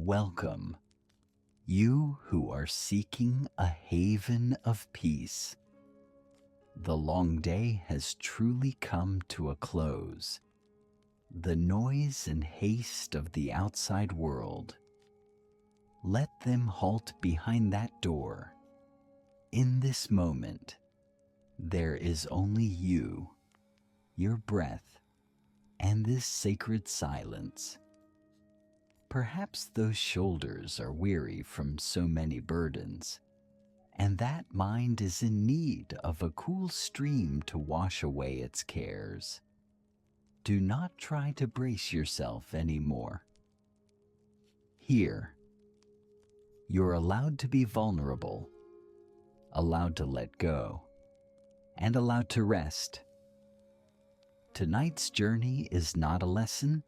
Welcome, you who are seeking a haven of peace. The long day has truly come to a close. The noise and haste of the outside world, let them halt behind that door. In this moment, there is only you, your breath, and this sacred silence. Perhaps those shoulders are weary from so many burdens, and that mind is in need of a cool stream to wash away its cares. Do not try to brace yourself anymore. Here, you're allowed to be vulnerable, allowed to let go, and allowed to rest. Tonight's journey is not a lesson,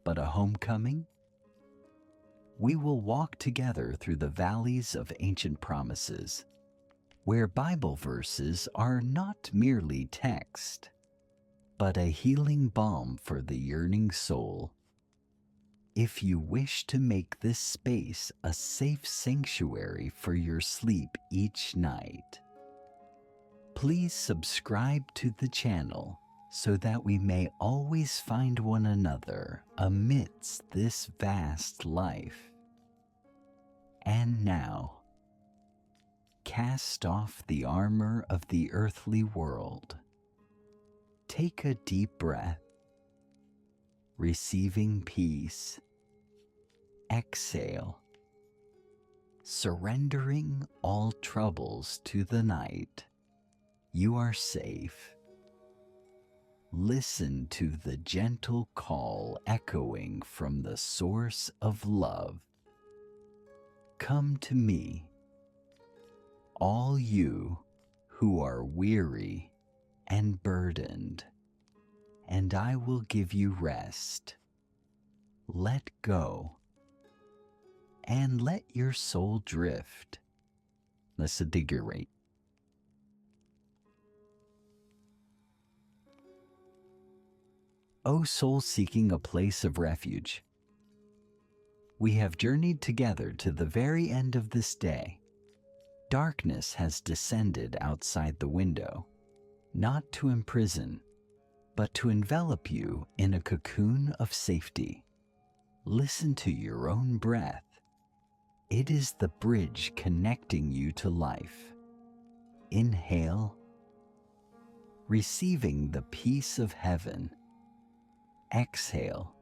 but a homecoming. We will walk together through the valleys of ancient promises, where Bible verses are not merely text, but a healing balm for the yearning soul. If you wish to make this space a safe sanctuary for your sleep each night, please subscribe to the channel so that we may always find one another amidst this vast life. And now, cast off the armor of the earthly world. Take a deep breath, receiving peace. Exhale, surrendering all troubles to the night. You are safe. Listen to the gentle call echoing from the source of love. Come to me, all you who are weary and burdened, and I will give you rest. Let go, and let your soul drift. Let's dig your rate. O soul seeking a place of refuge, we have journeyed together to the very end of this day. Darkness has descended outside the window, not to imprison, but to envelop you in a cocoon of safety. Listen to your own breath. It is the bridge connecting you to life. Inhale, receiving the peace of heaven. Exhale,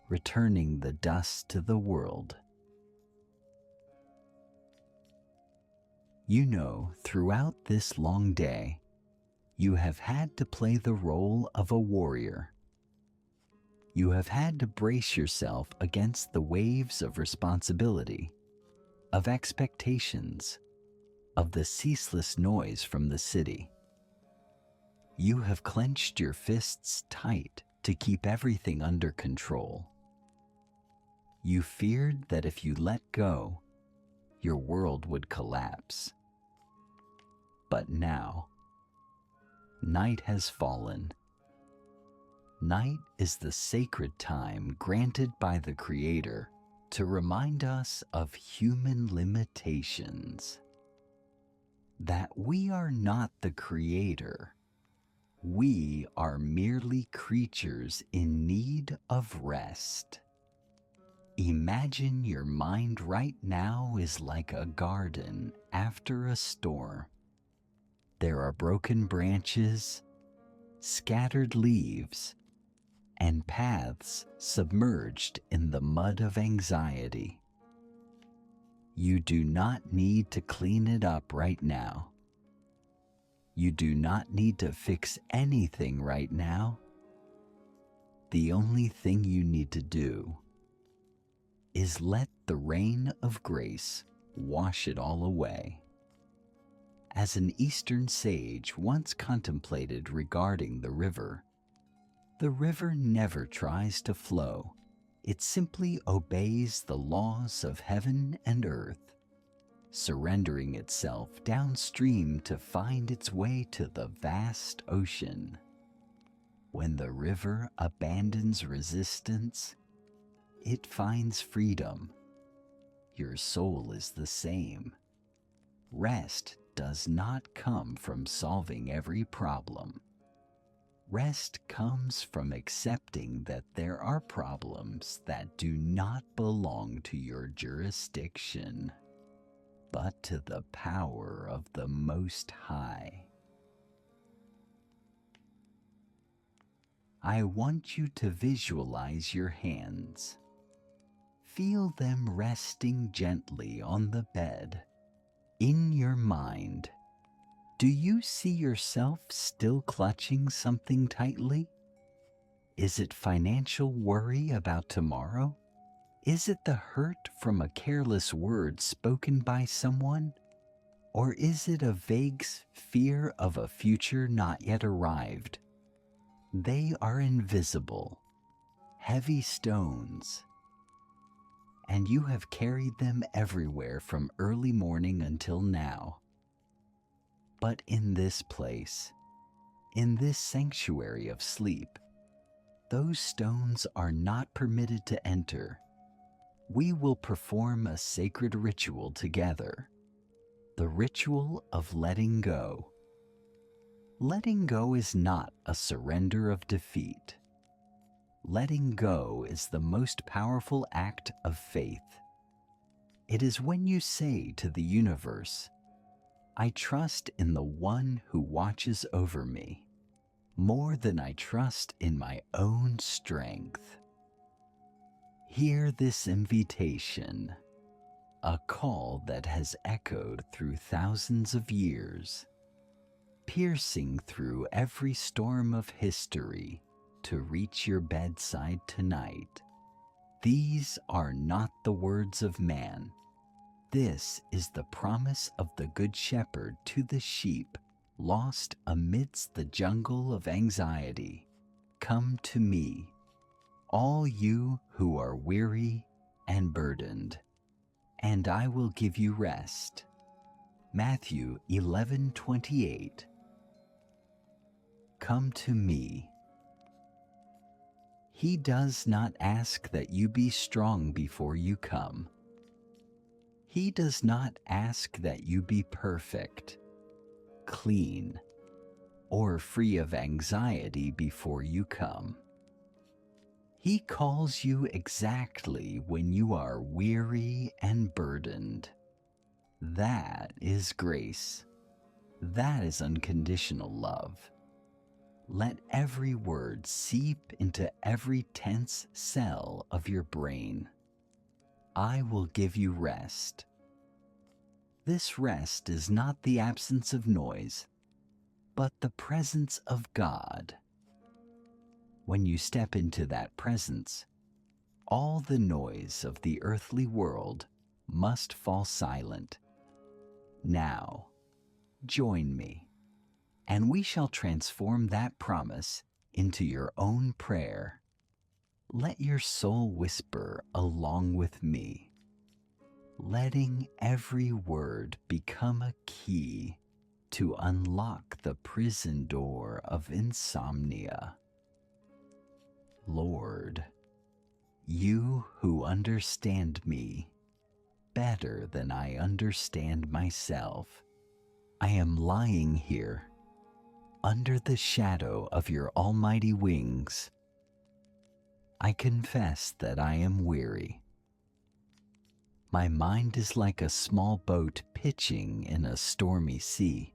returning the dust to the world. You know, throughout this long day, you have had to play the role of a warrior. You have had to brace yourself against the waves of responsibility, of expectations, of the ceaseless noise from the city. You have clenched your fists tight to keep everything under control. You feared that if you let go, your world would collapse. But now, night has fallen. Night is the sacred time granted by the Creator to remind us of human limitations. That we are not the Creator. We are merely creatures in need of rest. Imagine your mind right now is like a garden after a storm. There are broken branches, scattered leaves, and paths submerged in the mud of anxiety. You do not need to clean it up right now. You do not need to fix anything right now. The only thing you need to do is let the rain of grace wash it all away. As an Eastern sage once contemplated regarding the river never tries to flow. It simply obeys the laws of heaven and earth, surrendering itself downstream to find its way to the vast ocean. When the river abandons resistance, it finds freedom. Your soul is the same. Rest does not come from solving every problem. Rest comes from accepting that there are problems that do not belong to your jurisdiction, but to the power of the Most High. I want you to visualize your hands. Feel them resting gently on the bed. In your mind, do you see yourself still clutching something tightly? Is it financial worry about tomorrow? Is it the hurt from a careless word spoken by someone? Or is it a vague fear of a future not yet arrived? They are invisible, heavy stones, and you have carried them everywhere from early morning until now. But in this place, in this sanctuary of sleep, those stones are not permitted to enter. We will perform a sacred ritual together, the ritual of letting go. Letting go is not a surrender of defeat. Letting go is the most powerful act of faith. It is when you say to the universe, I trust in the one who watches over me, more than I trust in my own strength. Hear this invitation, a call that has echoed through thousands of years, piercing through every storm of history to reach your bedside tonight. These are not the words of man. This is the promise of the Good Shepherd to the sheep lost amidst the jungle of anxiety. Come to me, all you who are weary and burdened, and I will give you rest. Matthew 11:28. Come to me. He does not ask that you be strong before you come. He does not ask that you be perfect, clean, or free of anxiety before you come. He calls you exactly when you are weary and burdened. That is grace. That is unconditional love. Let every word seep into every tense cell of your brain. I will give you rest. This rest is not the absence of noise, but the presence of God. When you step into that presence, all the noise of the earthly world must fall silent. Now, join me, and we shall transform that promise into your own prayer. Let your soul whisper along with me, letting every word become a key to unlock the prison door of insomnia. Lord, you who understand me better than I understand myself, I am lying here under the shadow of your almighty wings. I confess that I am weary. My mind is like a small boat pitching in a stormy sea.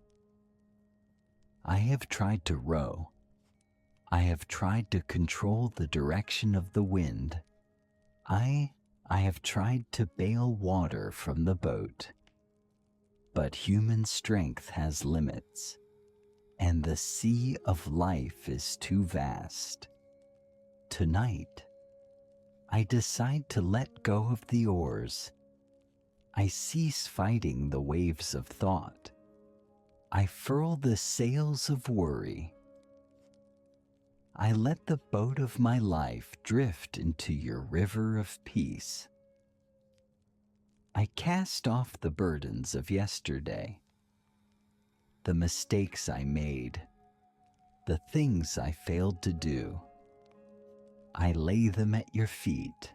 I have tried to row. I have tried to control the direction of the wind. I have tried to bail water from the boat. But human strength has limits, and the sea of life is too vast. Tonight, I decide to let go of the oars. I cease fighting the waves of thought. I furl the sails of worry. I let the boat of my life drift into your river of peace. I cast off the burdens of yesterday, the mistakes I made, the things I failed to do. I lay them at your feet.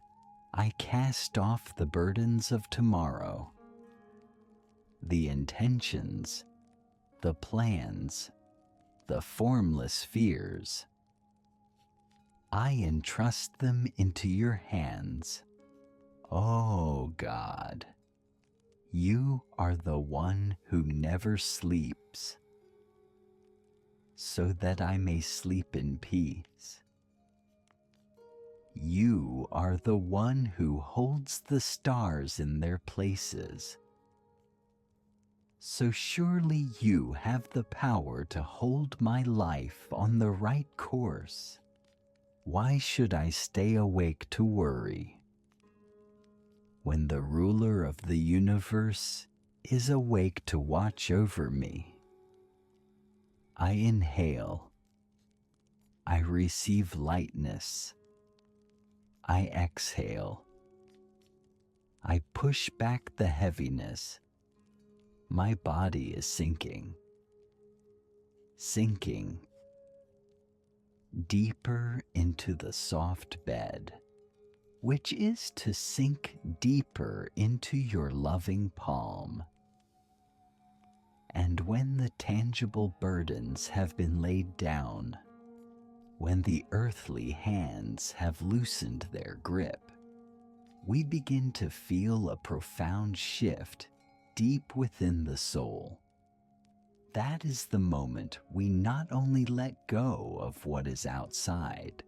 I cast off the burdens of tomorrow, the intentions, the plans, the formless fears. I entrust them into your hands. Oh God, you are the one who never sleeps, so that I may sleep in peace. You are the one who holds the stars in their places, so surely you have the power to hold my life on the right course. Why should I stay awake to worry when the ruler of the universe is awake to watch over me? I inhale. I receive lightness. I exhale. I push back the heaviness. My body is sinking, sinking deeper into the soft bed, which is to sink deeper into your loving palm. And when the tangible burdens have been laid down, when the earthly hands have loosened their grip, we begin to feel a profound shift deep within the soul. That is the moment we not only let go of what is outside,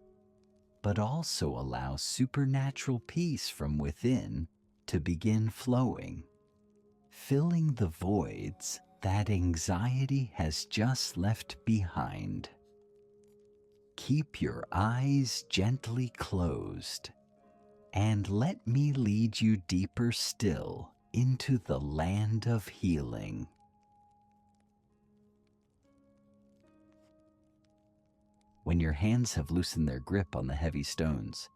but also allow supernatural peace from within to begin flowing, filling the voids that anxiety has just left behind. Keep your eyes gently closed and let me lead you deeper still into the land of healing. When your hands have loosened their grip on the heavy stones,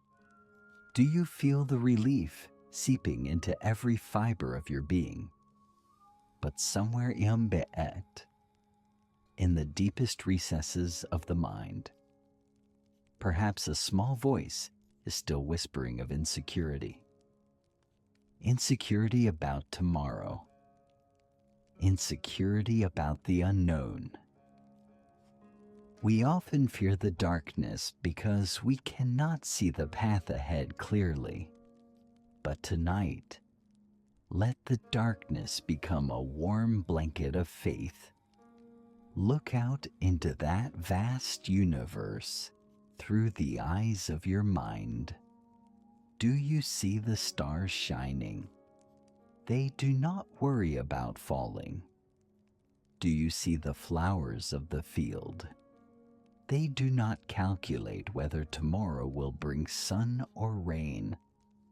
do you feel the relief seeping into every fiber of your being? But somewhere in the deepest recesses of the mind, perhaps a small voice is still whispering of insecurity. Insecurity about tomorrow. Insecurity about the unknown. We often fear the darkness because we cannot see the path ahead clearly. But tonight, let the darkness become a warm blanket of faith. Look out into that vast universe through the eyes of your mind. Do you see the stars shining? They do not worry about falling. Do you see the flowers of the field? They do not calculate whether tomorrow will bring sun or rain.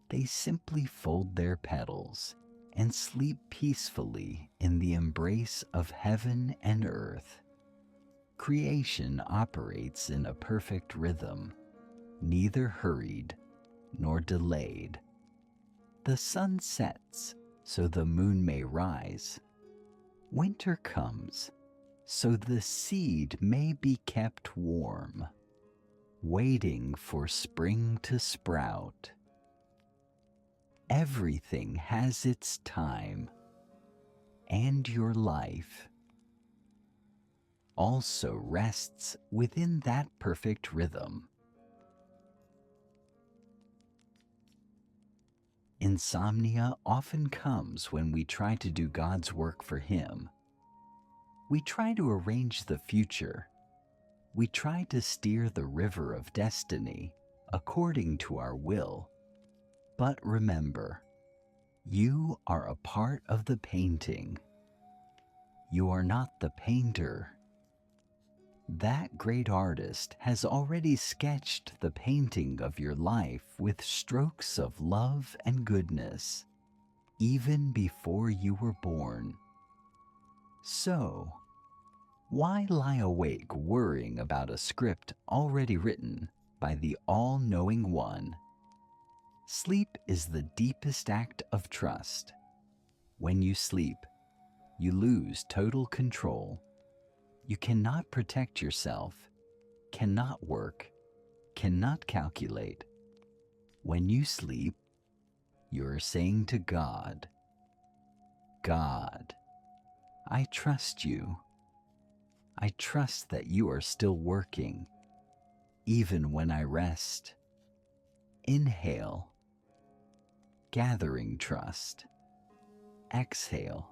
They simply fold their petals and sleep peacefully in the embrace of heaven and earth. Creation operates in a perfect rhythm, neither hurried nor delayed. The sun sets so the moon may rise. Winter comes so the seed may be kept warm, waiting for spring to sprout. Everything has its time, and your life also rests within that perfect rhythm. Insomnia often comes when we try to do God's work for Him. We try to arrange the future. We try to steer the river of destiny according to our will. But remember, you are a part of the painting. You are not the painter. That great artist has already sketched the painting of your life with strokes of love and goodness, even before you were born. So, why lie awake worrying about a script already written by the all-knowing One? Sleep is the deepest act of trust. When you sleep, you lose total control. You cannot protect yourself, cannot work, cannot calculate. When you sleep, you're saying to God, God, I trust you. I trust that you are still working, even when I rest. Inhale, gathering trust. Exhale,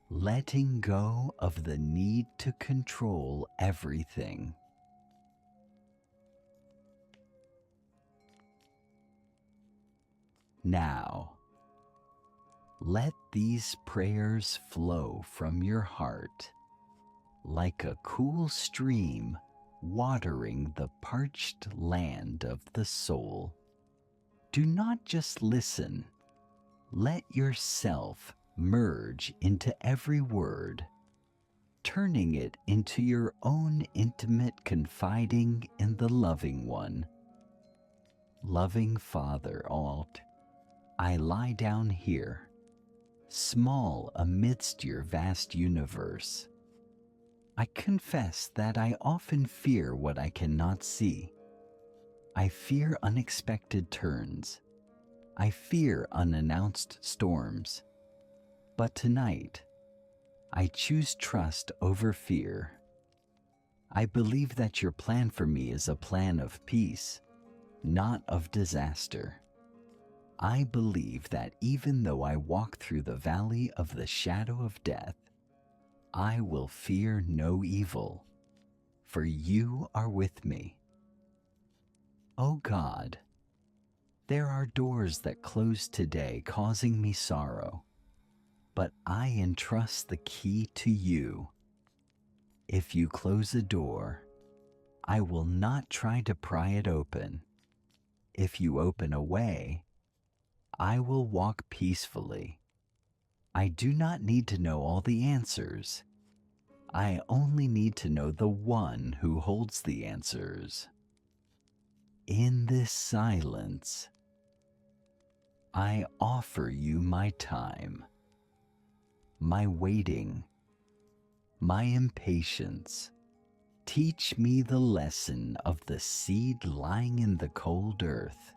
letting go of the need to control everything. Now, let these prayers flow from your heart like a cool stream watering the parched land of the soul. Do not just listen. Let yourself merge into every word, turning it into your own intimate confiding in the loving one. Loving Father Alt, I lie down here, small amidst your vast universe. I confess that I often fear what I cannot see. I fear unexpected turns. I fear unannounced storms. But tonight, I choose trust over fear. I believe that your plan for me is a plan of peace, not of disaster. I believe that even though I walk through the valley of the shadow of death, I will fear no evil, for you are with me. O God, there are doors that close today causing me sorrow, but I entrust the key to you. If you close a door, I will not try to pry it open. If you open a way, I will walk peacefully. I do not need to know all the answers. I only need to know the one who holds the answers. In this silence, I offer you my time, my waiting, my impatience. Teach me the lesson of the seed lying in the cold earth,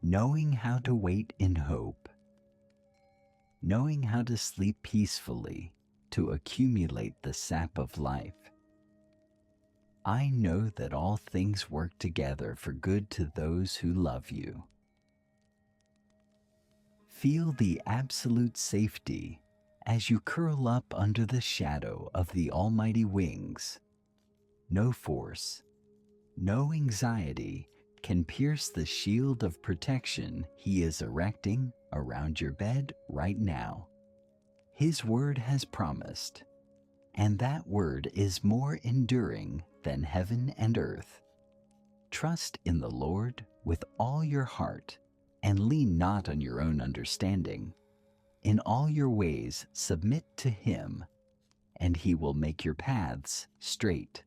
knowing how to wait in hope, knowing how to sleep peacefully to accumulate the sap of life. I know that all things work together for good to those who love you. Feel the absolute safety as you curl up under the shadow of the Almighty wings. No force, no anxiety can pierce the shield of protection He is erecting around your bed right now. His word has promised, and that word is more enduring than heaven and earth. Trust in the Lord with all your heart, and lean not on your own understanding. In all your ways submit to Him, and He will make your paths straight.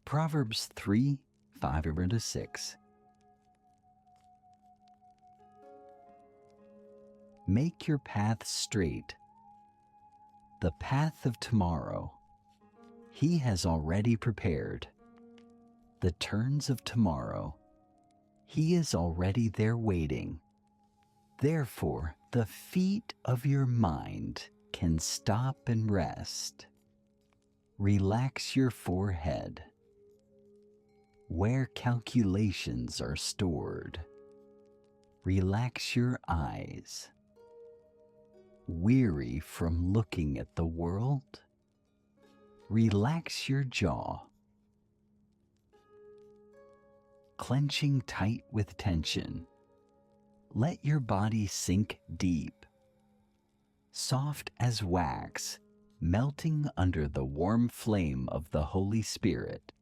Proverbs 3:5-6. Make your path straight. The path of tomorrow He has already prepared. The turns of tomorrow He is already there waiting. Therefore, the feet of your mind can stop and rest. Relax your forehead, where calculations are stored. Relax your eyes, weary from looking at the world. Relax your jaw, clenching tight with tension. Let your body sink deep, soft as wax, melting under the warm flame of the Holy Spirit.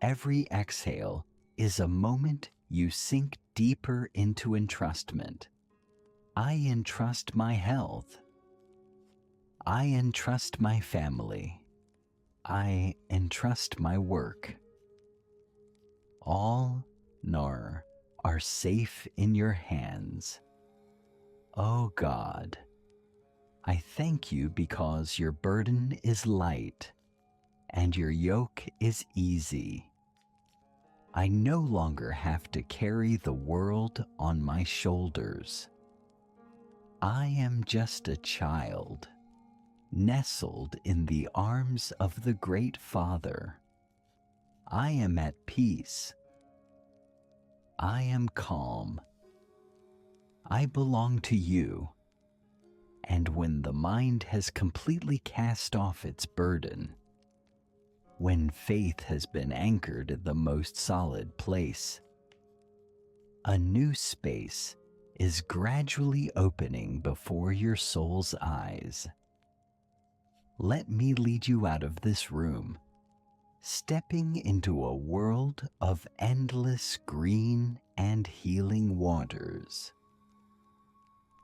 Every exhale is a moment you sink deeper into entrustment. I entrust my health. I entrust my family. I entrust my work. All are safe in your hands. O God, I thank you because your burden is light and your yoke is easy. I no longer have to carry the world on my shoulders. I am just a child, nestled in the arms of the Great Father. I am at peace. I am calm. I belong to you. And when the mind has completely cast off its burden, when faith has been anchored in the most solid place, a new space is gradually opening before your soul's eyes. Let me lead you out of this room, stepping into a world of endless green and healing waters,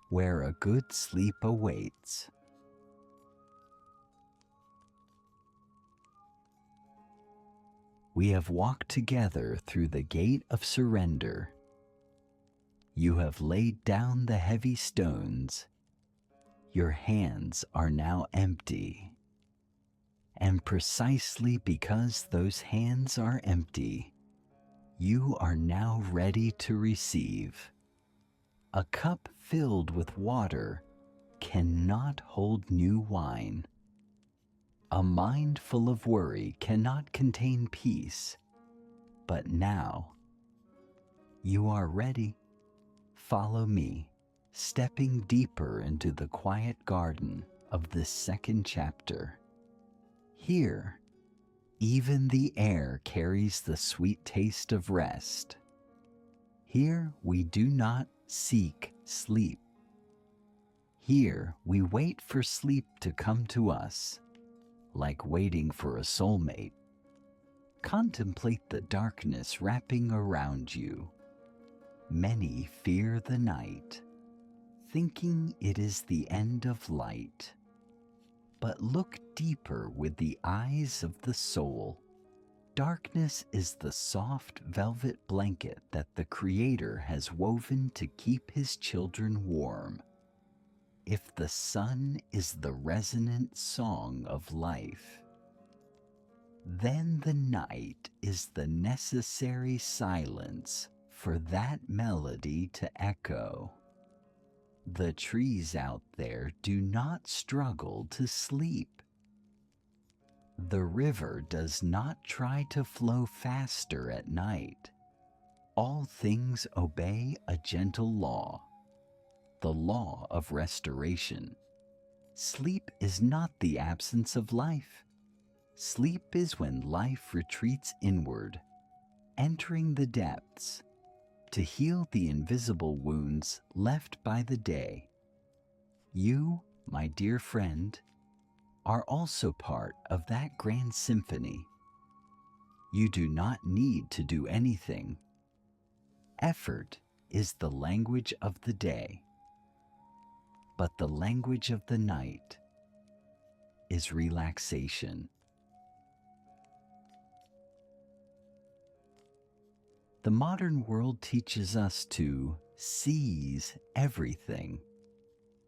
where a good sleep awaits. We have walked together through the gate of surrender. You have laid down the heavy stones. Your hands are now empty. And precisely because those hands are empty, you are now ready to receive. A cup filled with water cannot hold new wine. A mind full of worry cannot contain peace. But now, you are ready. Follow me, stepping deeper into the quiet garden of this second chapter. Here, even the air carries the sweet taste of rest. Here we do not seek sleep. Here we wait for sleep to come to us, like waiting for a soulmate. Contemplate the darkness wrapping around you. Many fear the night, thinking it is the end of light. But look deeper with the eyes of the soul. Darkness is the soft velvet blanket that the Creator has woven to keep His children warm. If the sun is the resonant song of life, then the night is the necessary silence for that melody to echo. The trees out there do not struggle to sleep. The river does not try to flow faster at night. All things obey a gentle law, the law of restoration. Sleep is not the absence of life. Sleep is when life retreats inward, entering the depths, to heal the invisible wounds left by the day. You, my dear friend, are also part of that grand symphony. You do not need to do anything. Effort is the language of the day, but the language of the night is relaxation. The modern world teaches us to seize everything,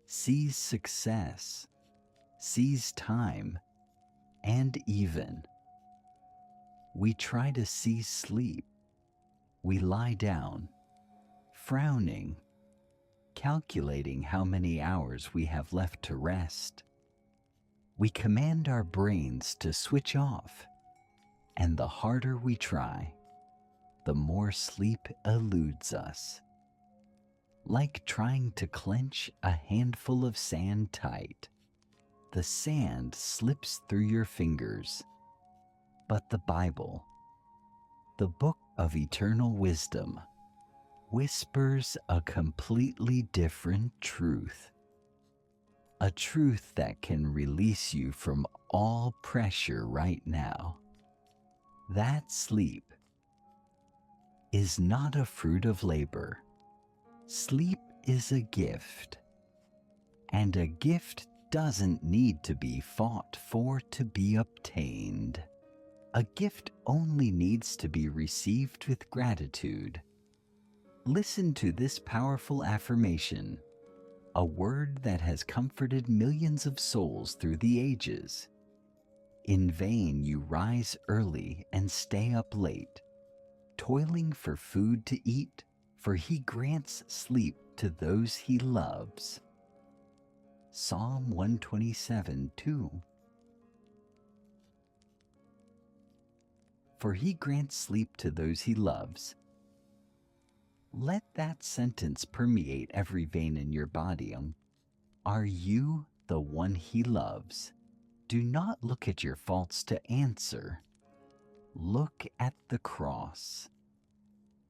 seize success, seize time, and even. We try to seize sleep. We lie down, frowning, calculating how many hours we have left to rest. We command our brains to switch off, and the harder we try, the more sleep eludes us. Like trying to clench a handful of sand tight, the sand slips through your fingers. But the Bible, the book of eternal wisdom, whispers a completely different truth. A truth that can release you from all pressure right now. That sleep is not a fruit of labor. Sleep is a gift. And a gift doesn't need to be fought for to be obtained. A gift only needs to be received with gratitude. Listen to this powerful affirmation, a word that has comforted millions of souls through the ages. In vain you rise early and stay up late, toiling for food to eat? For he grants sleep to those he loves. Psalm 127:2. For he grants sleep to those he loves. Let that sentence permeate every vein in your body. Are you the one he loves? Do not look at your faults to answer. Look at the cross.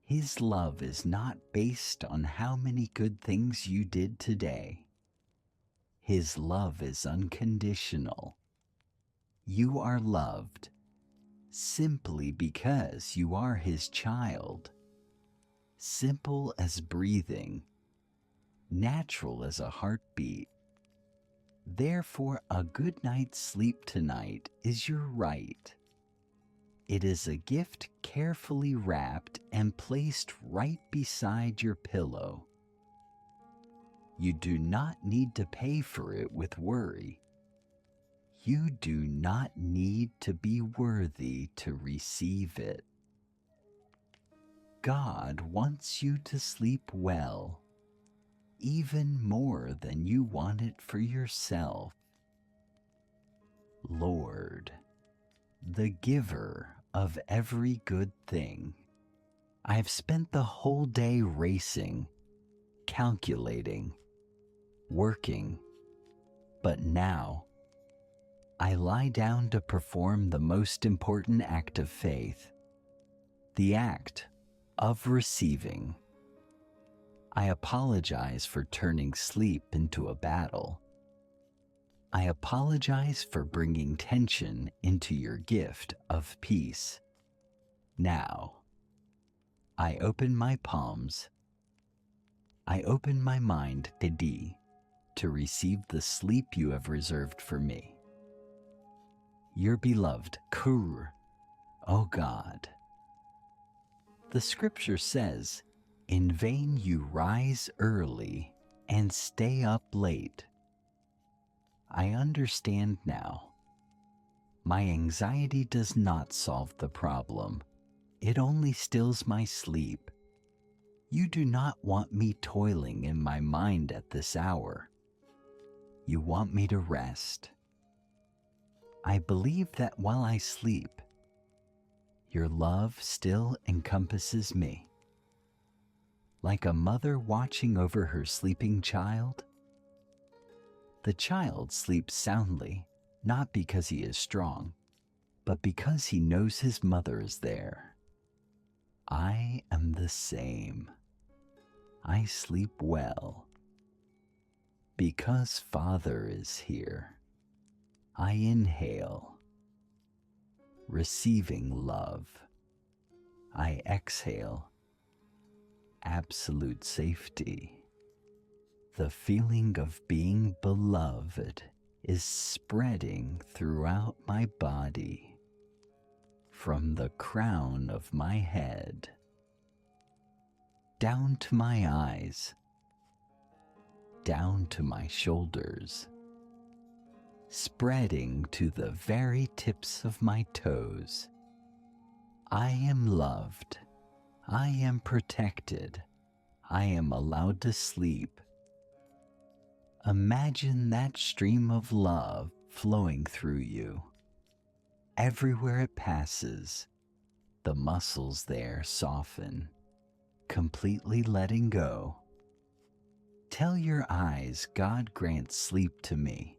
His love is not based on how many good things you did today. His love is unconditional. You are loved simply because you are his child. Simple as breathing, natural as a heartbeat. Therefore, a good night's sleep tonight is your right. It is a gift carefully wrapped and placed right beside your pillow. You do not need to pay for it with worry. You do not need to be worthy to receive it. God wants you to sleep well, even more than you want it for yourself. Lord, the giver of every good thing, I have spent the whole day racing, calculating, working, but now I lie down to perform the most important act of faith, the act of receiving. I apologize for turning sleep into a battle. I apologize for bringing tension into your gift of peace. Now, I open my palms. I open my mind, Dedi, to receive the sleep you have reserved for me. Your beloved Kur, O God. The scripture says, in vain you rise early and stay up late. I understand now. My anxiety does not solve the problem. It only stills my sleep. You do not want me toiling in my mind at this hour. You want me to rest. I believe that while I sleep, your love still encompasses me. Like a mother watching over her sleeping child, the child sleeps soundly, not because he is strong, but because he knows his mother is there. I am the same. I sleep well because Father is here. I inhale, receiving love. I exhale, absolute safety. The feeling of being beloved is spreading throughout my body, from the crown of my head down to my eyes, down to my shoulders, spreading to the very tips of my toes. I am loved. I am protected. I am allowed to sleep. Imagine that stream of love flowing through you. Everywhere it passes, the muscles there soften, completely letting go. Tell your eyes God grants sleep to me.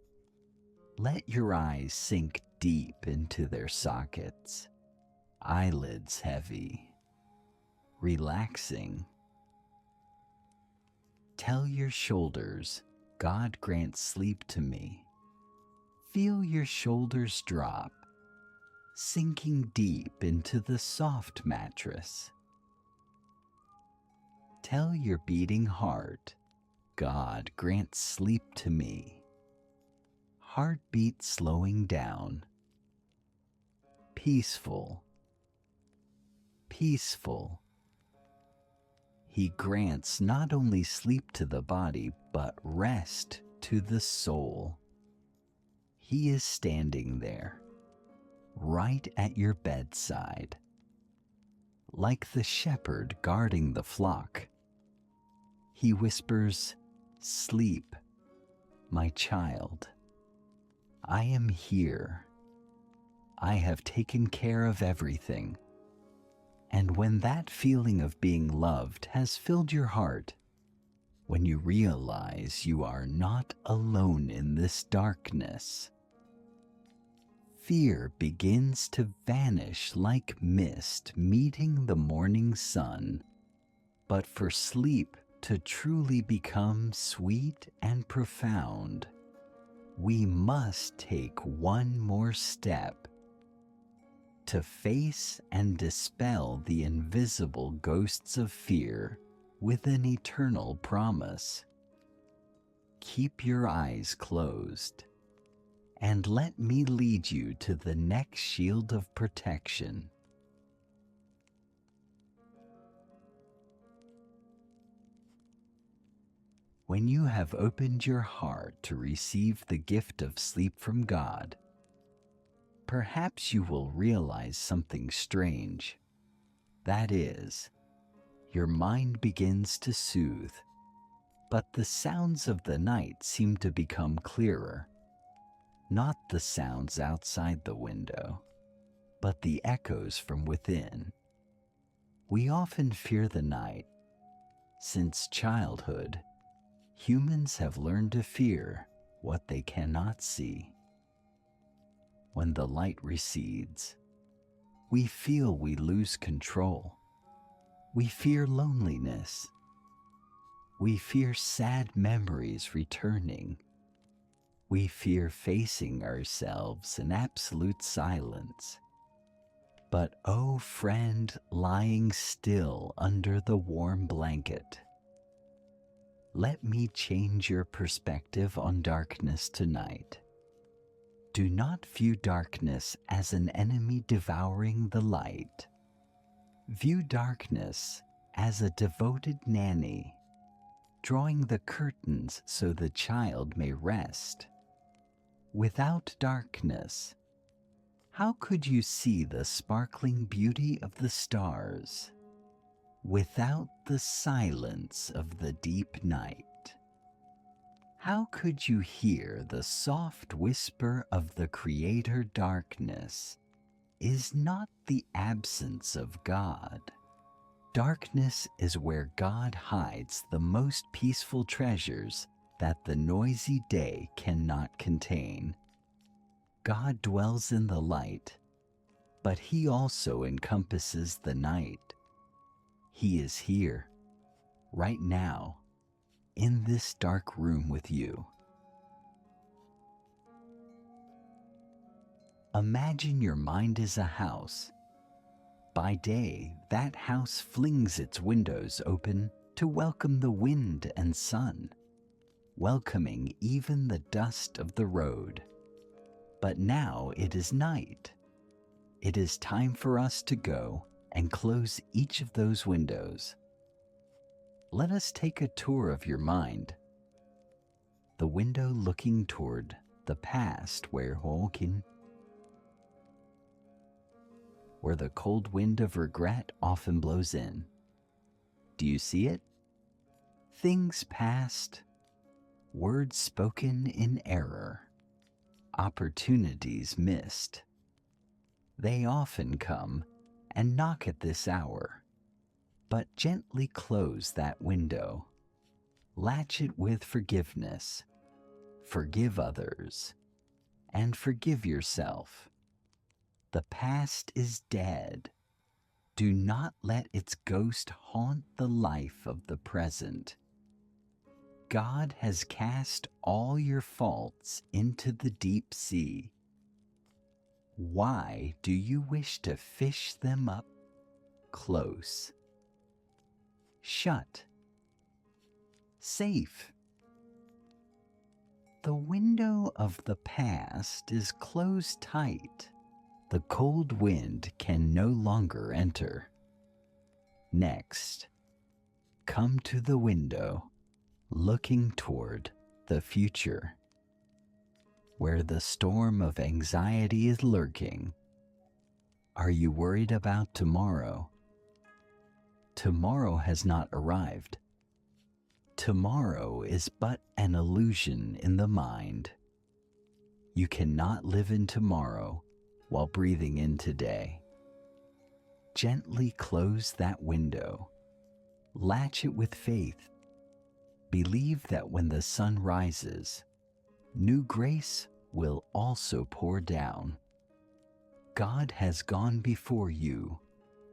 Let your eyes sink deep into their sockets, eyelids heavy, relaxing. Tell your shoulders God grants sleep to me. Feel your shoulders drop, sinking deep into the soft mattress. Tell your beating heart, God grants sleep to me. Heartbeat slowing down. Peaceful, peaceful. He grants not only sleep to the body, but rest to the soul. He is standing there, right at your bedside, like the shepherd guarding the flock. He whispers, "Sleep, my child. I am here. I have taken care of everything." And when that feeling of being loved has filled your heart, when you realize you are not alone in this darkness, fear begins to vanish like mist meeting the morning sun. But for sleep to truly become sweet and profound, we must take one more step to face and dispel the invisible ghosts of fear with an eternal promise. Keep your eyes closed and let me lead you to the next shield of protection. When you have opened your heart to receive the gift of sleep from God, perhaps you will realize something strange. That is, your mind begins to soothe, but the sounds of the night seem to become clearer. Not the sounds outside the window, but the echoes from within. We often fear the night. Since childhood, humans have learned to fear what they cannot see. When the light recedes, we feel we lose control. We fear loneliness. We fear sad memories returning. We fear facing ourselves in absolute silence. But oh friend, lying still under the warm blanket, let me change your perspective on darkness tonight. Do not view darkness as an enemy devouring the light. View darkness as a devoted nanny, drawing the curtains so the child may rest. Without darkness, how could you see the sparkling beauty of the stars? Without the silence of the deep night, how could you hear the soft whisper of the Creator? Darkness is not the absence of God. Darkness is where God hides the most peaceful treasures that the noisy day cannot contain. God dwells in the light, but He also encompasses the night. He is here, right now, in this dark room with you. Imagine your mind is a house. By day, that house flings its windows open to welcome the wind and sun, welcoming even the dust of the road. But now it is night. It is time for us to go and close each of those windows. Let us take a tour of your mind. The window looking toward the past where the cold wind of regret often blows in. Do you see it? Things past, words spoken in error, opportunities missed. They often come and knock at this hour, but gently close that window. Latch it with forgiveness. Forgive others, and forgive yourself. The past is dead. Do not let its ghost haunt the life of the present. God has cast all your faults into the deep sea. Why do you wish to fish them up close? Shut. Safe. The window of the past is closed tight. The cold wind can no longer enter. Next, come to the window, looking toward the future, where the storm of anxiety is lurking. Are you worried about tomorrow? Tomorrow has not arrived. Tomorrow is but an illusion in the mind. You cannot live in tomorrow while breathing in today. Gently close that window. Latch it with faith. Believe that when the sun rises, new grace will also pour down. God has gone before you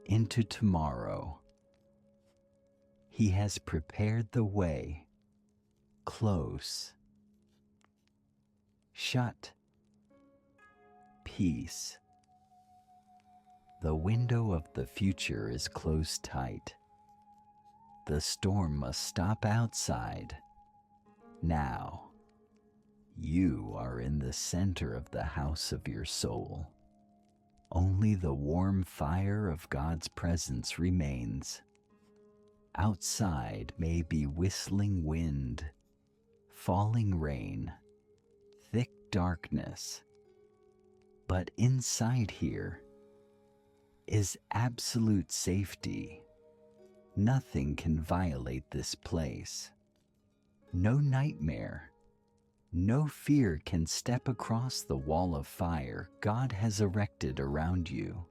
into tomorrow. He has prepared the way. Close. Shut. Peace. The window of the future is closed tight. The storm must stop outside. Now, you are in the center of the house of your soul. Only the warm fire of God's presence remains. Outside may be whistling wind, falling rain, thick darkness, but inside here is absolute safety. Nothing can violate this place. No nightmare, no fear can step across the wall of fire God has erected around you.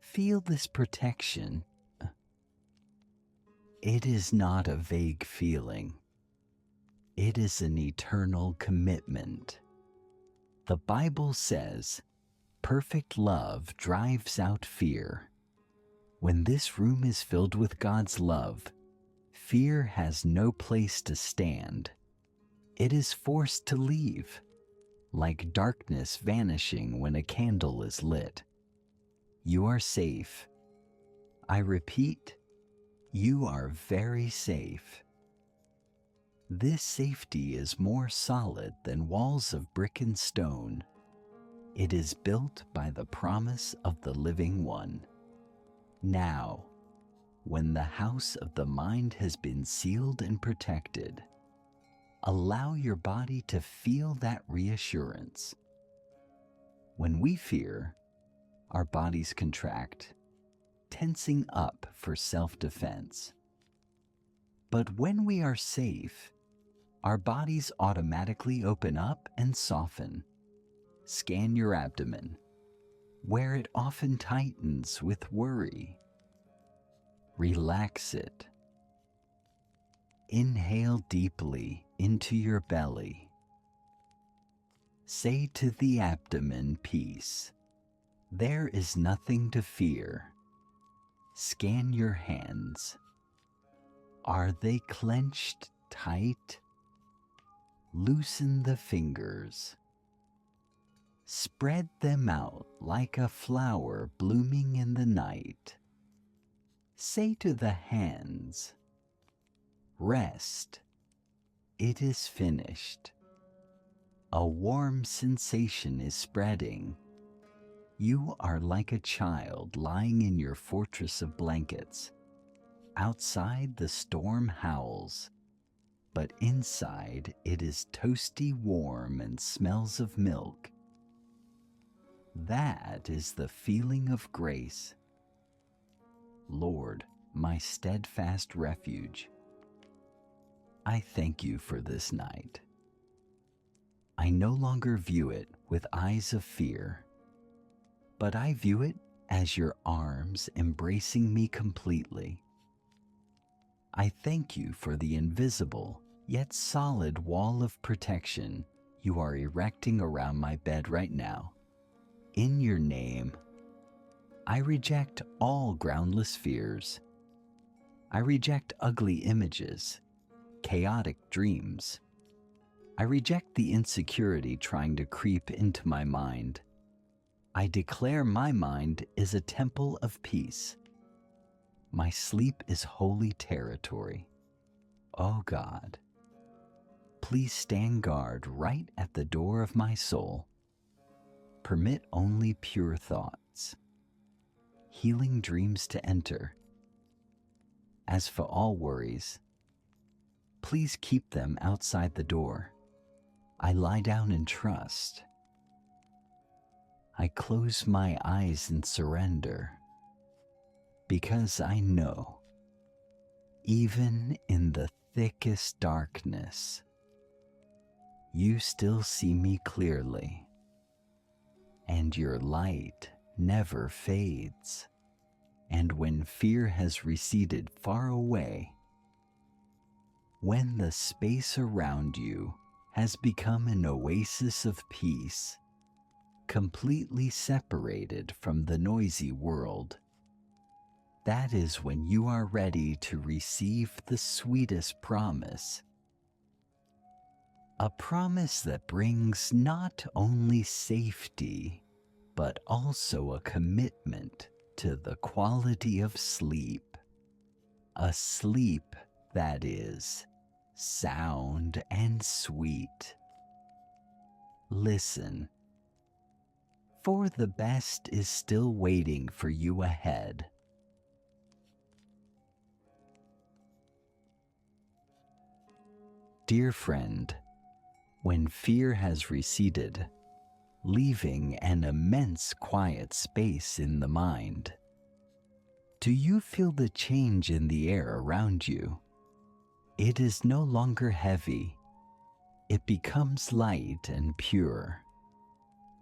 Feel this protection. It is not a vague feeling. It is an eternal commitment. The Bible says, perfect love drives out fear. When this room is filled with God's love, fear has no place to stand. It is forced to leave, like darkness vanishing when a candle is lit. You are safe. I repeat, you are very safe. This safety is more solid than walls of brick and stone. It is built by the promise of the living one. Now, when the house of the mind has been sealed and protected, allow your body to feel that reassurance. When we fear, our bodies contract, tensing up for self-defense. But when we are safe, our bodies automatically open up and soften. Scan your abdomen, where it often tightens with worry. Relax it. Inhale deeply into your belly. Say to the abdomen, peace. There is nothing to fear. Scan your hands. Are they clenched tight? Loosen the fingers. Spread them out like a flower blooming in the night. Say to the hands, rest. It is finished. A warm sensation is spreading. You are like a child lying in your fortress of blankets. Outside the storm howls, but inside it is toasty warm and smells of milk. That is the feeling of grace. Lord, my steadfast refuge, I thank you for this night. I no longer view it with eyes of fear, but I view it as your arms embracing me completely. I thank you for the invisible yet solid wall of protection you are erecting around my bed right now. In your name, I reject all groundless fears. I reject ugly images, chaotic dreams. I reject the insecurity trying to creep into my mind. I declare my mind is a temple of peace. My sleep is holy territory. Oh God, please stand guard right at the door of my soul. Permit only pure thoughts, healing dreams to enter. As for all worries, please keep them outside the door. I lie down in trust. I close my eyes in surrender. because I know, even in the thickest darkness, you still see me clearly, and your light never fades. And when fear has receded far away, when the space around you has become an oasis of peace, completely separated from the noisy world, that is when you are ready to receive the sweetest promise. A promise that brings not only safety, but also a commitment to the quality of sleep. A sleep that is sound and sweet. Listen, for the best is still waiting for you ahead. Dear friend, when fear has receded, leaving an immense quiet space in the mind, do you feel the change in the air around you? It is no longer heavy. It becomes light and pure.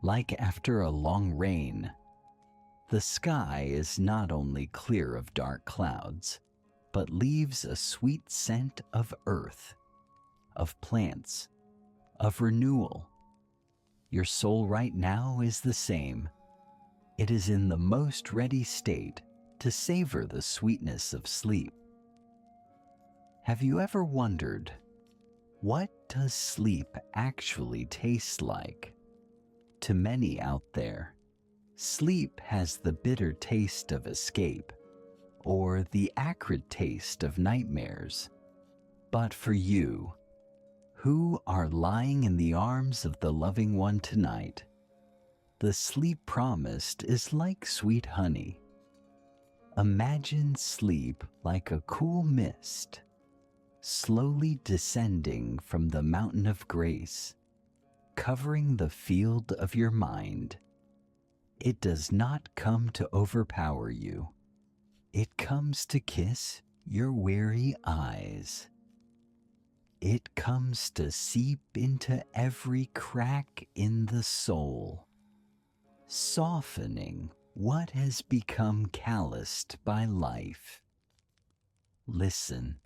Like after a long rain, the sky is not only clear of dark clouds, but leaves a sweet scent of earth, of plants, of renewal. Your soul right now is the same. It is in the most ready state to savor the sweetness of sleep. Have you ever wondered, what does sleep actually taste like? To many out there, sleep has the bitter taste of escape, or the acrid taste of nightmares. But for you, who are lying in the arms of the loving one tonight, the sleep promised is like sweet honey. Imagine sleep like a cool mist, slowly descending from the mountain of grace, covering the field of your mind. It does not come to overpower you. It comes to kiss your weary eyes. It comes to seep into every crack in the soul, softening what has become calloused by life. Listen.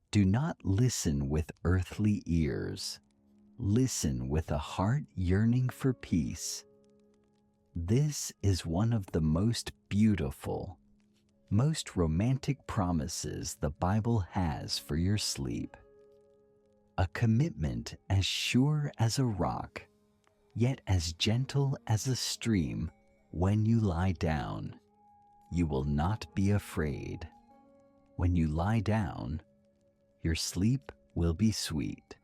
Do not listen with earthly ears. Listen with a heart yearning for peace. This is one of the most beautiful, most romantic promises the Bible has for your sleep. A commitment as sure as a rock, yet as gentle as a stream. When you lie down, you will not be afraid. When you lie down, your sleep will be sweet.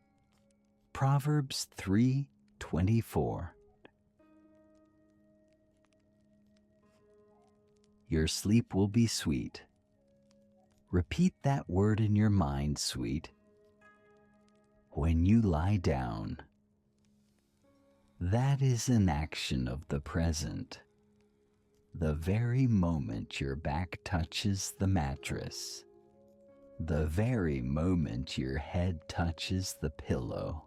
Proverbs 3:24. Your sleep will be sweet. Repeat that word in your mind, sweet. When you lie down. That is an action of the present. The very moment your back touches the mattress. The very moment your head touches the pillow.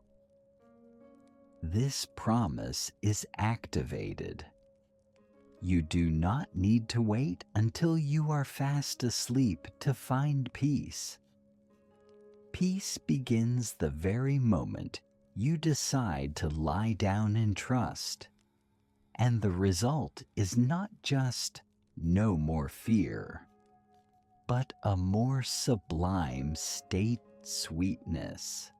This promise is activated. You do not need to wait until you are fast asleep to find peace. Peace begins the very moment you decide to lie down and trust. And the result is not just no more fear, but a more sublime state sweetness.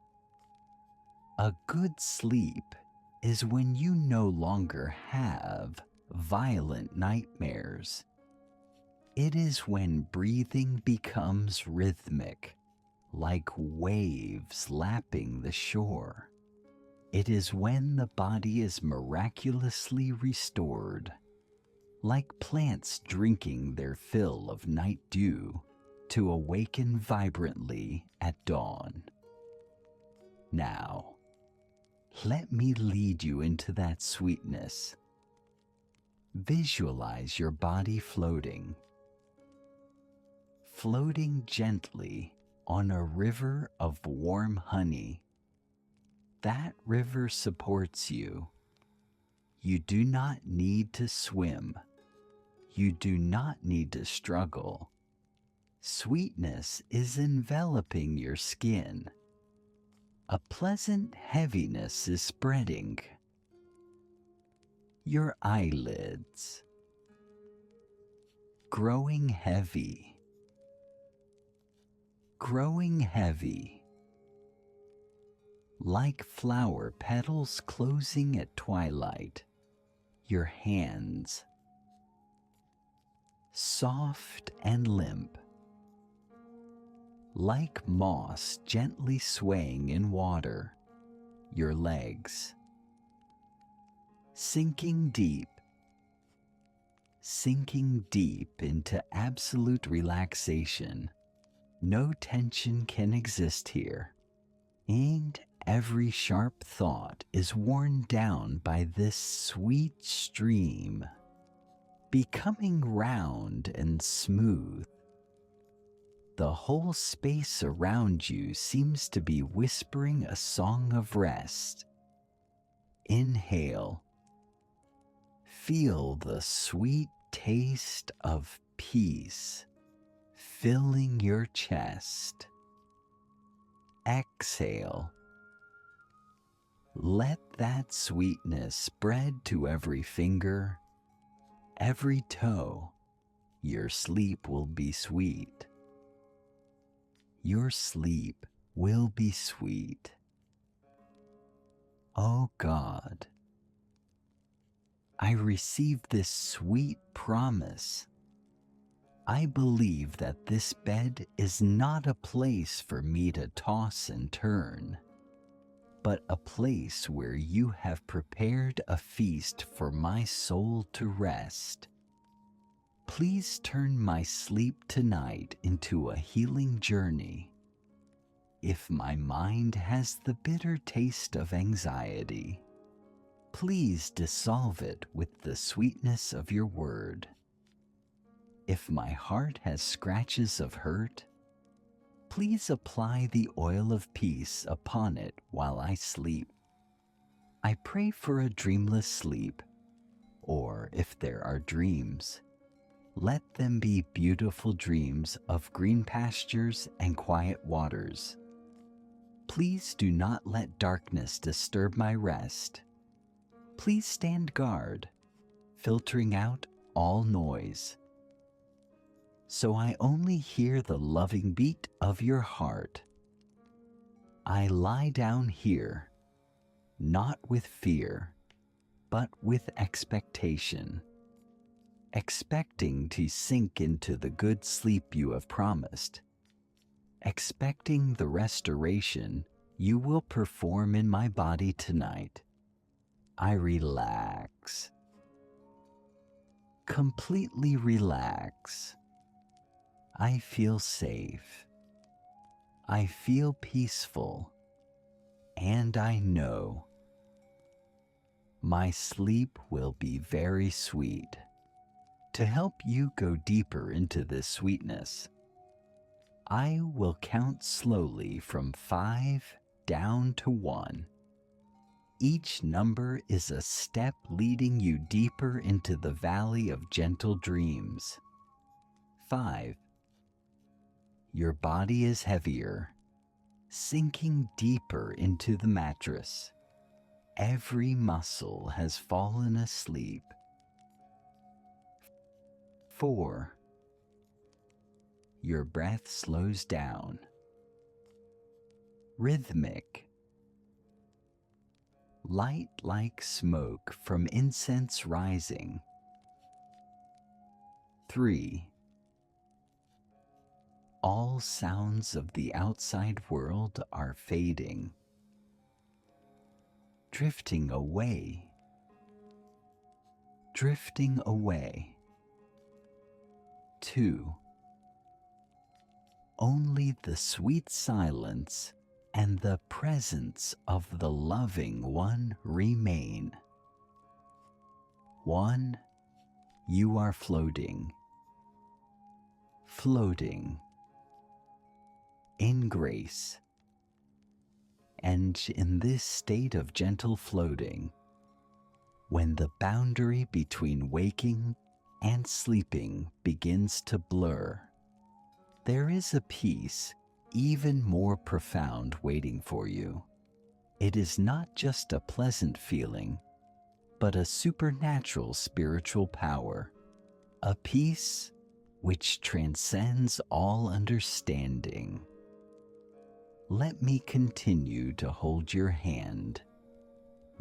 A good sleep is when you no longer have violent nightmares. It is when breathing becomes rhythmic, like waves lapping the shore. It is when the body is miraculously restored, like plants drinking their fill of night dew to awaken vibrantly at dawn. Now, let me lead you into that sweetness. Visualize your body floating. floating gently on a river of warm honey. That river supports you. You do not need to swim. You do not need to struggle. Sweetness is enveloping your skin. A pleasant heaviness is spreading. Your eyelids growing heavy, like flower petals closing at twilight. Your hands soft and limp, like moss gently swaying in water. Your legs sinking deep into absolute relaxation. No tension can exist here, and every sharp thought is worn down by this sweet stream, becoming round and smooth. The whole space around you seems to be whispering a song of rest. Inhale. Feel the sweet taste of peace filling your chest. Exhale. Let that sweetness spread to every finger, every toe. Your sleep will be sweet. Your sleep will be sweet. Oh God, I receive this sweet promise. I believe that this bed is not a place for me to toss and turn, but a place where you have prepared a feast for my soul to rest. Please turn my sleep tonight into a healing journey. If my mind has the bitter taste of anxiety, please dissolve it with the sweetness of your word. If my heart has scratches of hurt, please apply the oil of peace upon it while I sleep. I pray for a dreamless sleep, or if there are dreams, let them be beautiful dreams of green pastures and quiet waters. Please do not let darkness disturb my rest. Please stand guard, filtering out all noise, so I only hear the loving beat of your heart. I lie down here, not with fear, but with expectation, expecting to sink into the good sleep you have promised, expecting the restoration you will perform in my body tonight. I relax, completely relax. I feel safe. I feel peaceful. And I know my sleep will be very sweet. To help you go deeper into this sweetness, I will count slowly from 5 down to 1. Each number is a step leading you deeper into the valley of gentle dreams. 5. Your body is heavier, sinking deeper into the mattress. Every muscle has fallen asleep. 4. Your breath slows down, rhythmic, light like smoke from incense rising. 3. All sounds of the outside world are fading, drifting away, drifting away. 2. Only the sweet silence and the presence of the loving one remain. 1. You are floating, floating, in grace. And in this state of gentle floating, when the boundary between waking and sleeping begins to blur, there is a peace even more profound waiting for you. It is not just a pleasant feeling, but a supernatural spiritual power, a peace which transcends all understanding. Let me continue to hold your hand,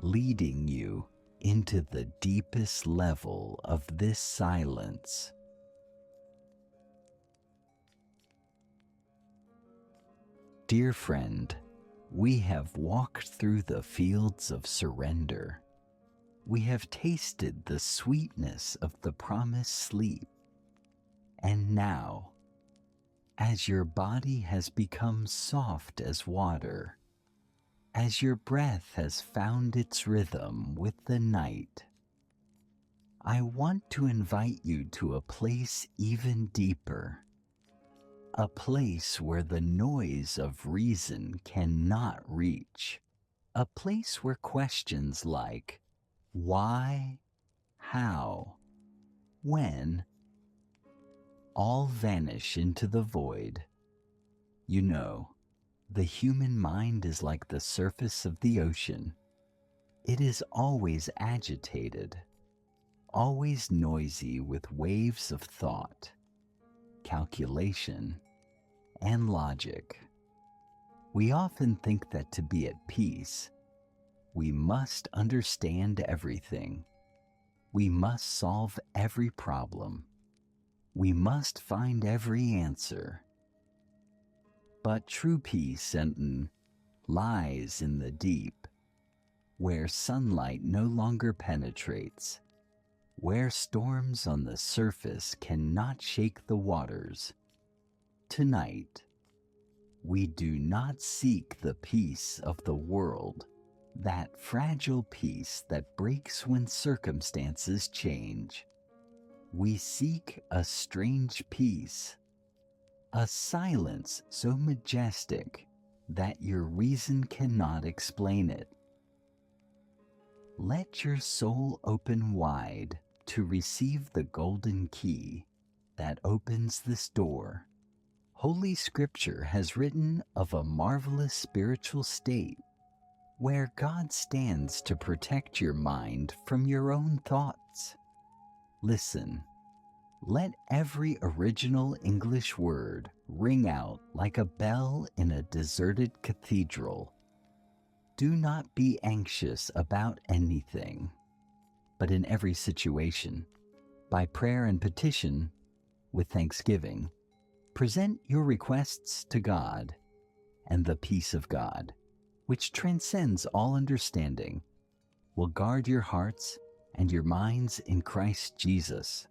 leading you into the deepest level of this silence. Dear friend, we have walked through the fields of surrender. We have tasted the sweetness of the promised sleep. And now, as your body has become soft as water, as your breath has found its rhythm with the night, I want to invite you to a place even deeper, a place where the noise of reason cannot reach, a place where questions like why, how, when, all vanish into the void. You know, the human mind is like the surface of the ocean. It is always agitated, always noisy with waves of thought, calculation, and logic. We often think that to be at peace, we must understand everything. We must solve every problem. We must find every answer. But true peace lies in the deep, where sunlight no longer penetrates, where storms on the surface cannot shake the waters. Tonight, we do not seek the peace of the world, that fragile peace that breaks when circumstances change. We seek a strange peace, a silence so majestic that your reason cannot explain it. Let your soul open wide to receive the golden key that opens this door. Holy Scripture has written of a marvelous spiritual state where God stands to protect your mind from your own thoughts. Listen, let every original English word ring out like a bell in a deserted cathedral. Do not be anxious about anything, but in every situation, by prayer and petition, with thanksgiving, present your requests to God, and the peace of God, which transcends all understanding, will guard your hearts and your minds in Christ Jesus.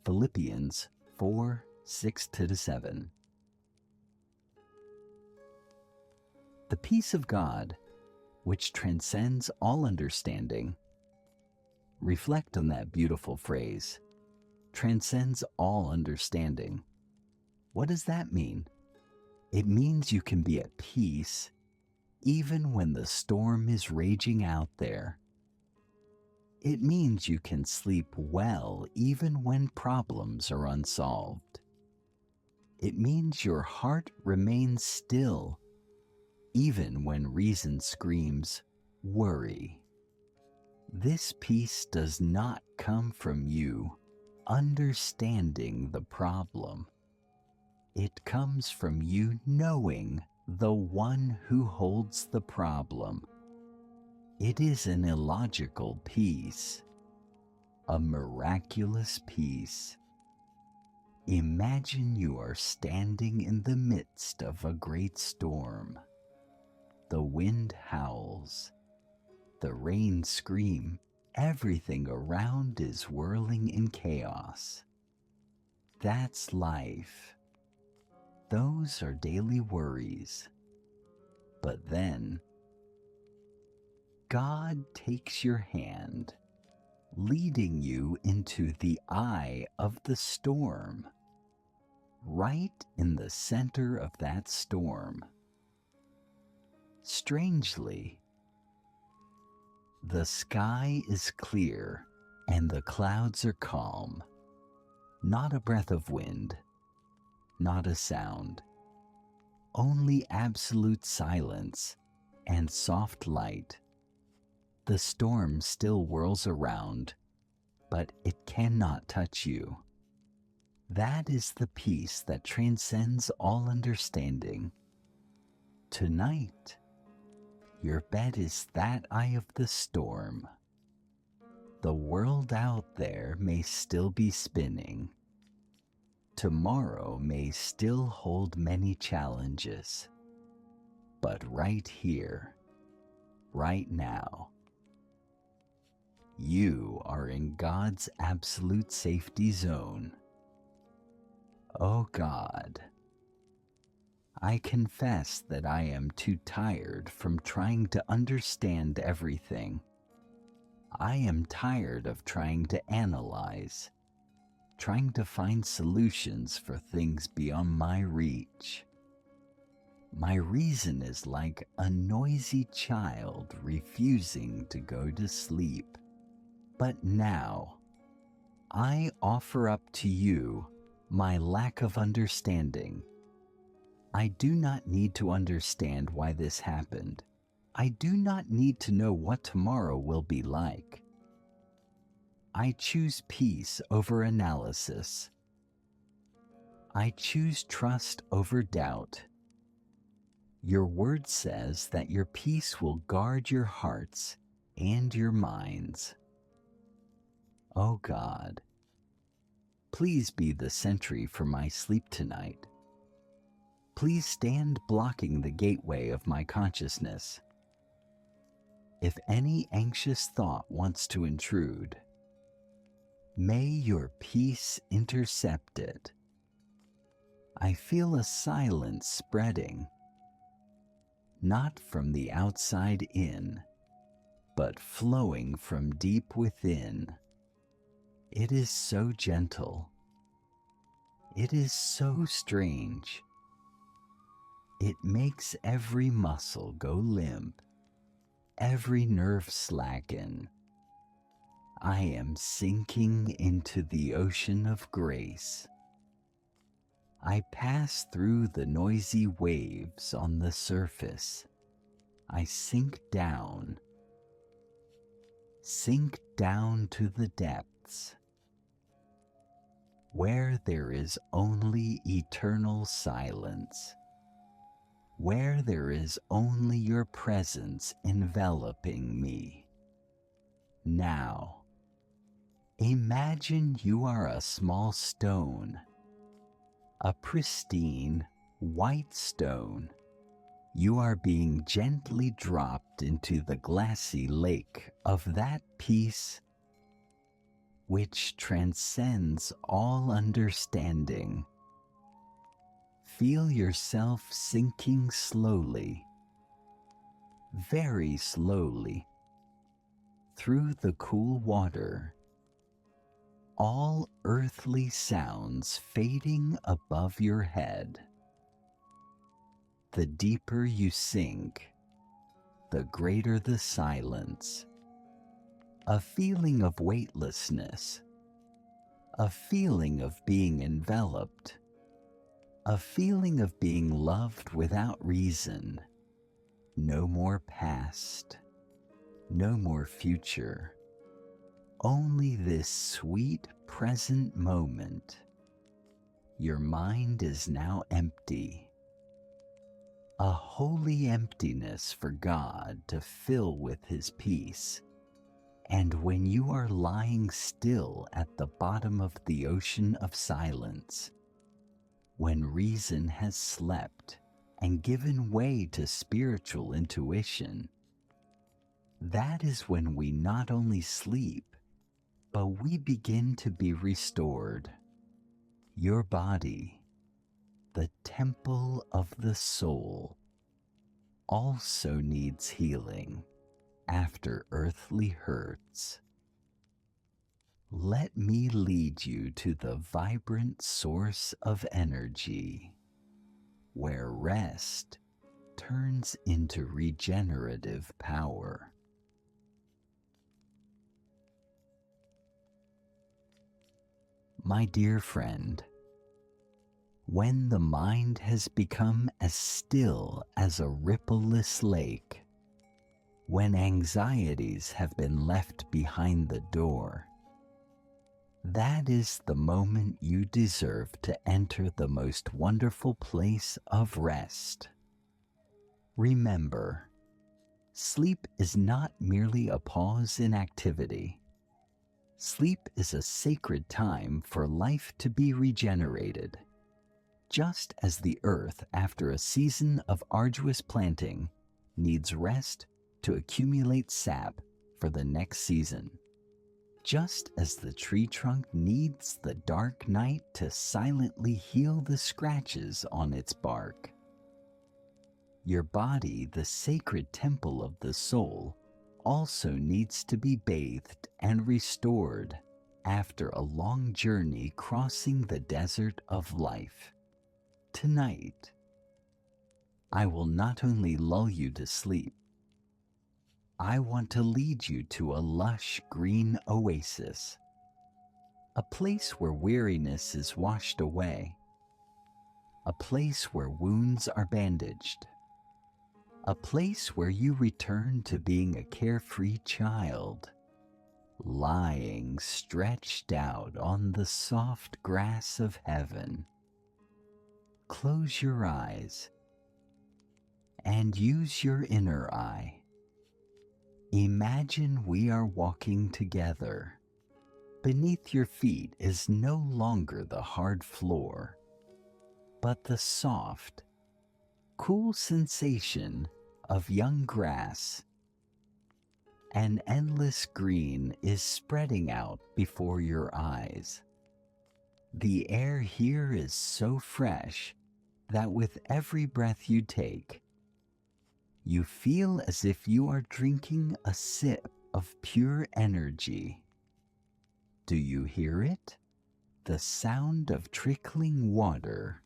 Philippians 4:6-7. The peace of God, which transcends all understanding. Reflect on that beautiful phrase, transcends all understanding. What does that mean? It means you can be at peace even when the storm is raging out there. It means you can sleep well even when problems are unsolved. It means your heart remains still even when reason screams, worry. This peace does not come from you understanding the problem. It comes from you knowing the one who holds the problem. It is an illogical peace, a miraculous peace. Imagine you are standing in the midst of a great storm. The wind howls, the rain screams, everything around is whirling in chaos. That's life. Those are daily worries. But then, God takes your hand, leading you into the eye of the storm. right in the center of that storm. Strangely, the sky is clear and the clouds are calm. Not a breath of wind, not a sound, only absolute silence and soft light. The storm still whirls around, but it cannot touch you. That is the peace that transcends all understanding. Tonight, your bed is that eye of the storm. The world out there may still be spinning. Tomorrow may still hold many challenges. But right here, right now, you are in God's absolute safety zone. Oh God, I confess that I am too tired from trying to understand everything. I am tired of trying to analyze, trying to find solutions for things beyond my reach. My reason is like a noisy child refusing to go to sleep. But now, I offer up to you my lack of understanding. I do not need to understand why this happened. I do not need to know what tomorrow will be like. I choose peace over analysis. I choose trust over doubt. Your word says that your peace will guard your hearts and your minds. Oh God, please be the sentry for my sleep tonight. Please stand blocking the gateway of my consciousness. If any anxious thought wants to intrude, may your peace intercept it. I feel a silence spreading, not from the outside in, but flowing from deep within. It is so gentle. It is so strange. It makes every muscle go limp, every nerve slacken. I am sinking into the ocean of grace. I pass through the noisy waves on the surface. I sink down to the depths, where there is only eternal silence, where there is only your presence enveloping me. Now, imagine you are a small stone, a pristine white stone. You are being gently dropped into the glassy lake of that peace which transcends all understanding. Feel yourself sinking slowly, very slowly, through the cool water, all earthly sounds fading above your head. The deeper you sink, the greater the silence. A feeling of weightlessness, a feeling of being enveloped, a feeling of being loved without reason. No more past, no more future, only this sweet present moment. Your mind is now empty, a holy emptiness for God to fill with His peace. And when you are lying still at the bottom of the ocean of silence, when reason has slept and given way to spiritual intuition, that is when we not only sleep, but we begin to be restored. Your body, the temple of the soul, also needs healing after earthly hurts. Let me lead you to the vibrant source of energy, where rest turns into regenerative power. My dear friend, when the mind has become as still as a rippleless lake, when anxieties have been left behind the door, that is the moment you deserve to enter the most wonderful place of rest. Remember, sleep is not merely a pause in activity. Sleep is a sacred time for life to be regenerated. Just as the earth, after a season of arduous planting, needs rest to accumulate sap for the next season. Just as the tree trunk needs the dark night to silently heal the scratches on its bark. Your body, the sacred temple of the soul, also needs to be bathed and restored after a long journey crossing the desert of life. Tonight, I will not only lull you to sleep, I want to lead you to a lush green oasis, a place where weariness is washed away, a place where wounds are bandaged, a place where you return to being a carefree child, lying stretched out on the soft grass of heaven. Close your eyes and use your inner eye. Imagine we are walking together. Beneath your feet is no longer the hard floor, but the soft, cool sensation of young grass. An endless green is spreading out before your eyes. The air here is so fresh that with every breath you take, you feel as if you are drinking a sip of pure energy. Do you hear it? The sound of trickling water.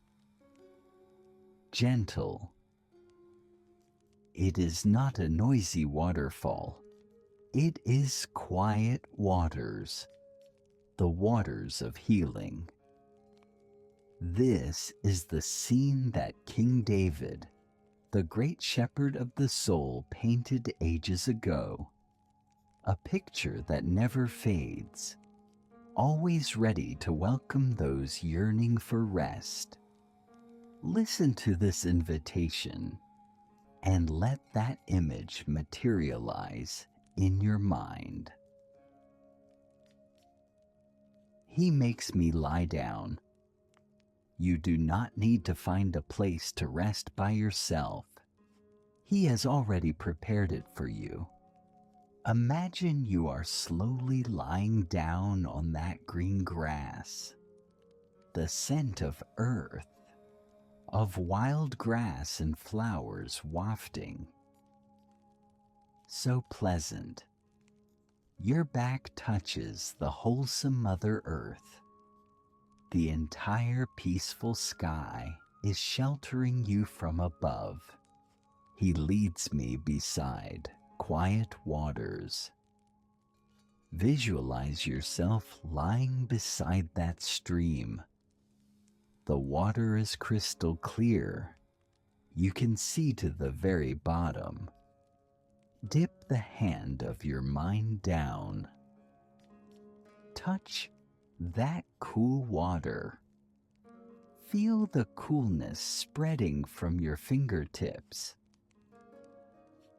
Gentle. It is not a noisy waterfall. It is quiet waters, the waters of healing. This is the scene that King David, the great shepherd of the soul, painted ages ago. A picture that never fades, always ready to welcome those yearning for rest. Listen to this invitation and let that image materialize in your mind. He makes me lie down. You do not need to find a place to rest by yourself. He has already prepared it for you. Imagine you are slowly lying down on that green grass. The scent of earth, of wild grass and flowers wafting. So pleasant. Your back touches the wholesome Mother Earth. The entire peaceful sky is sheltering you from above. He leads me beside quiet waters. Visualize yourself lying beside that stream. The water is crystal clear. You can see to the very bottom. Dip the hand of your mind down. Touch that cool water. Feel the coolness spreading from your fingertips,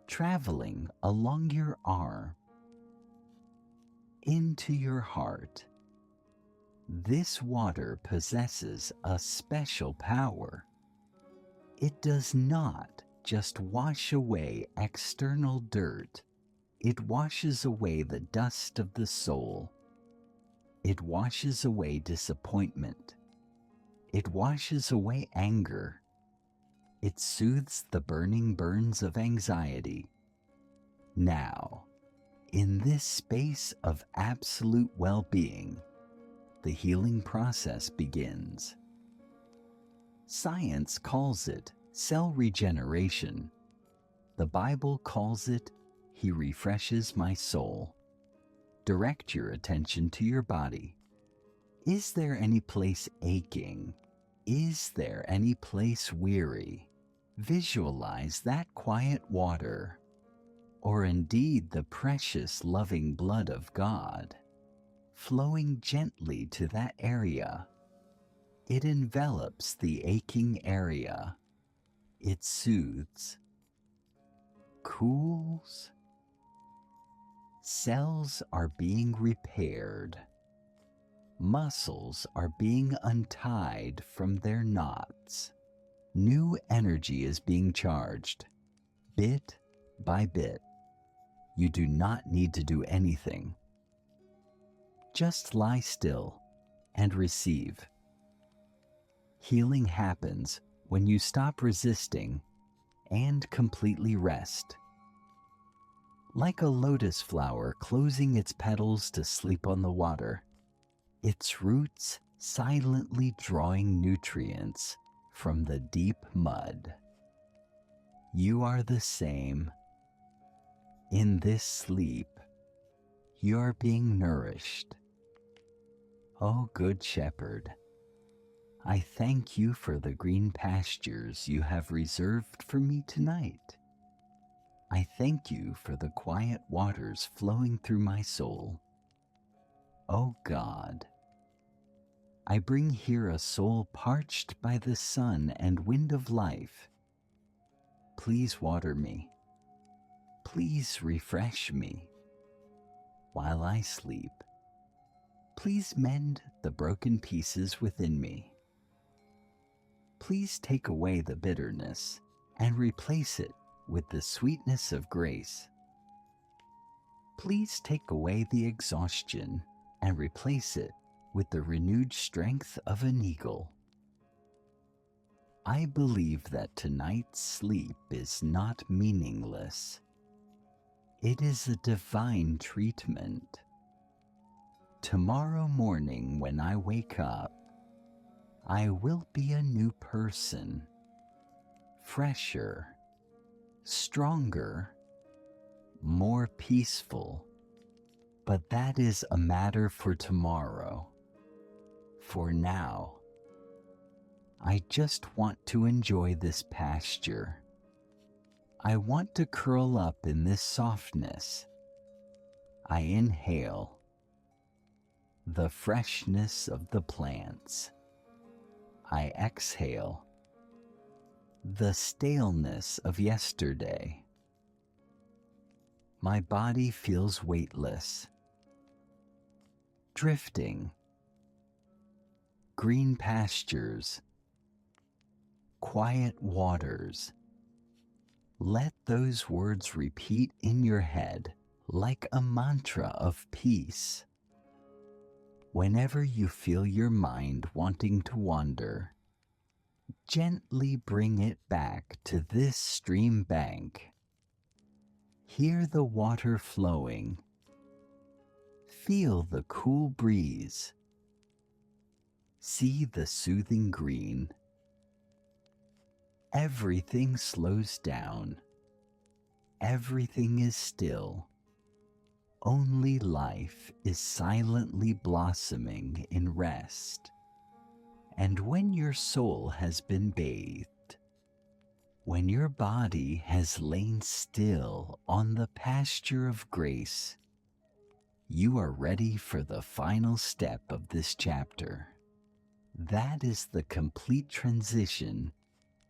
traveling along your arm, into your heart. This water possesses a special power. It does not just wash away external dirt. It washes away the dust of the soul. It washes away disappointment. It washes away anger. It soothes the burning burns of anxiety. Now, In this space of absolute well-being, the healing process begins. Science calls it cell regeneration. The Bible calls it, "He refreshes my soul." Direct your attention to your body. Is there any place aching? Is there any place weary? Visualize that quiet water, or indeed the precious loving blood of God, flowing gently to that area. It envelops the aching area. It soothes, cools. Cells are being repaired. Muscles are being untied from their knots. New energy is being charged, bit by bit. You do not need to do anything. Just lie still and receive. Healing happens when you stop resisting and completely rest. Like a lotus flower closing its petals to sleep on the water, its roots silently drawing nutrients from the deep mud. You are the same. In this sleep, you are being nourished. Oh, Good Shepherd, I thank you for the green pastures you have reserved for me tonight. I thank you for the quiet waters flowing through my soul. Oh God, I bring here a soul parched by the sun and wind of life. Please water me. Please refresh me. While I sleep, please mend the broken pieces within me. Please take away the bitterness and replace it with the sweetness of grace. Please take away the exhaustion and replace it with the renewed strength of an eagle. I believe that tonight's sleep is not meaningless. It is a divine treatment. Tomorrow morning when I wake up, I will be a new person, fresher, stronger, more peaceful. But that is a matter for tomorrow. For now, I just want to enjoy this pasture. I want to curl up in this softness. I inhale the freshness of the plants. I exhale the staleness of yesterday. My body feels weightless, drifting. Green pastures, quiet waters. Let those words repeat in your head like a mantra of peace. Whenever you feel your mind wanting to wander, gently bring it back to this stream bank. Hear the water flowing. Feel the cool breeze. See the soothing green. Everything slows down. Everything is still. Only life is silently blossoming in rest. And when your soul has been bathed, when your body has lain still on the pasture of grace, you are ready for the final step of this chapter. That is the complete transition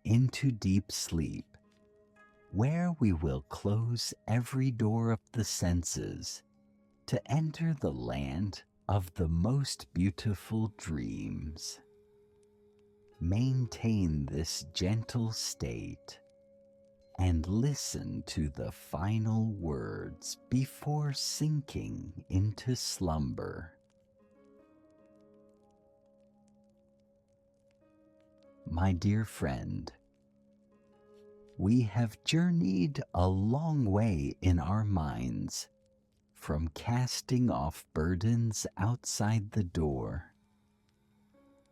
into deep sleep, where we will close every door of the senses to enter the land of the most beautiful dreams. Maintain this gentle state and listen to the final words before sinking into slumber. My dear friend, we have journeyed a long way in our minds from casting off burdens outside the door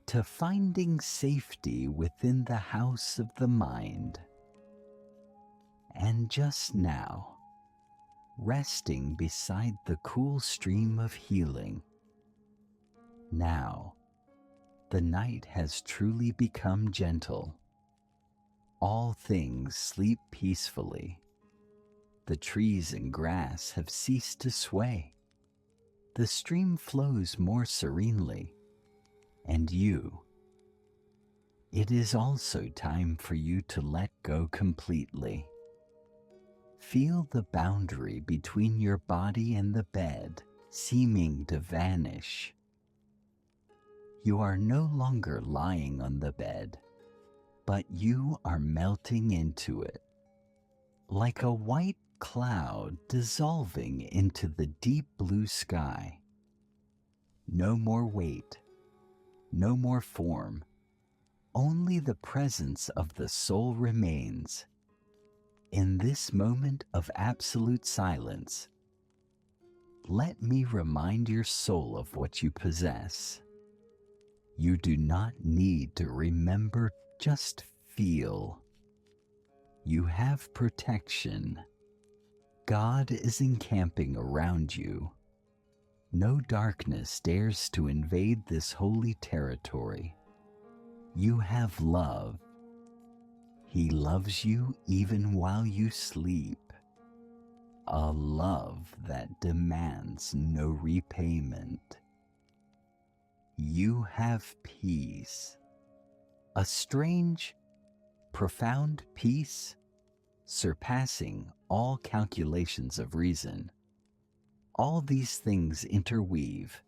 to finding safety within the house of the mind. And just now, resting beside the cool stream of healing. Now, the night has truly become gentle. All things sleep peacefully. The trees and grass have ceased to sway. The stream flows more serenely. And you, it is also time for you to let go completely. Feel the boundary between your body and the bed seeming to vanish. You are no longer lying on the bed, but you are melting into it, like a white cloud dissolving into the deep blue sky. No more weight, no more form, only the presence of the soul remains. In this moment of absolute silence, let me remind your soul of what you possess. You do not need to remember, just feel. You have protection. God is encamping around you. No darkness dares to invade this holy territory. You have love. He loves you even while you sleep. A love that demands no repayment. You have peace. A strange, profound peace surpassing all calculations of reason. All these things interweave,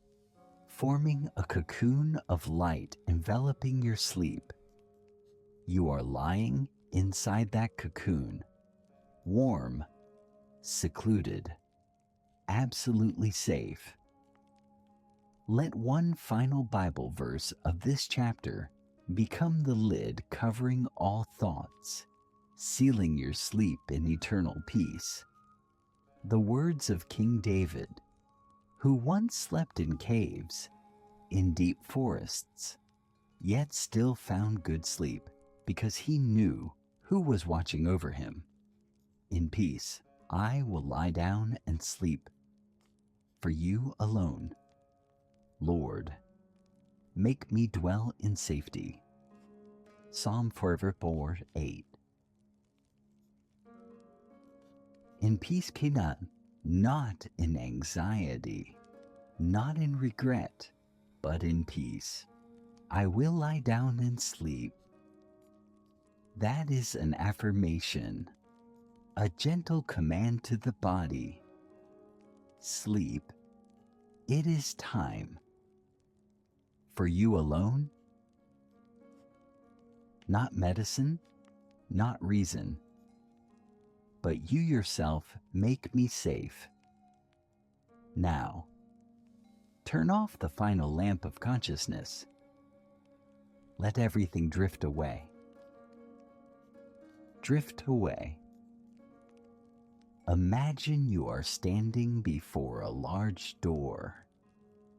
forming a cocoon of light enveloping your sleep. You are lying inside that cocoon, warm, secluded, absolutely safe. Let one final Bible verse of this chapter become the lid covering all thoughts, sealing your sleep in eternal peace. The words of King David, who once slept in caves, in deep forests, yet still found good sleep because he knew who was watching over him. In peace, I will lie down and sleep. For you alone, Lord, make me dwell in safety. Psalm 4:8. In peace, Kenan, not in anxiety, not in regret, but in peace. I will lie down and sleep. That is an affirmation, a gentle command to the body. Sleep, it is time. For you alone, not medicine, not reason, but you yourself make me safe. Now, turn off the final lamp of consciousness. Let everything drift away. Drift away. Imagine you are standing before a large door,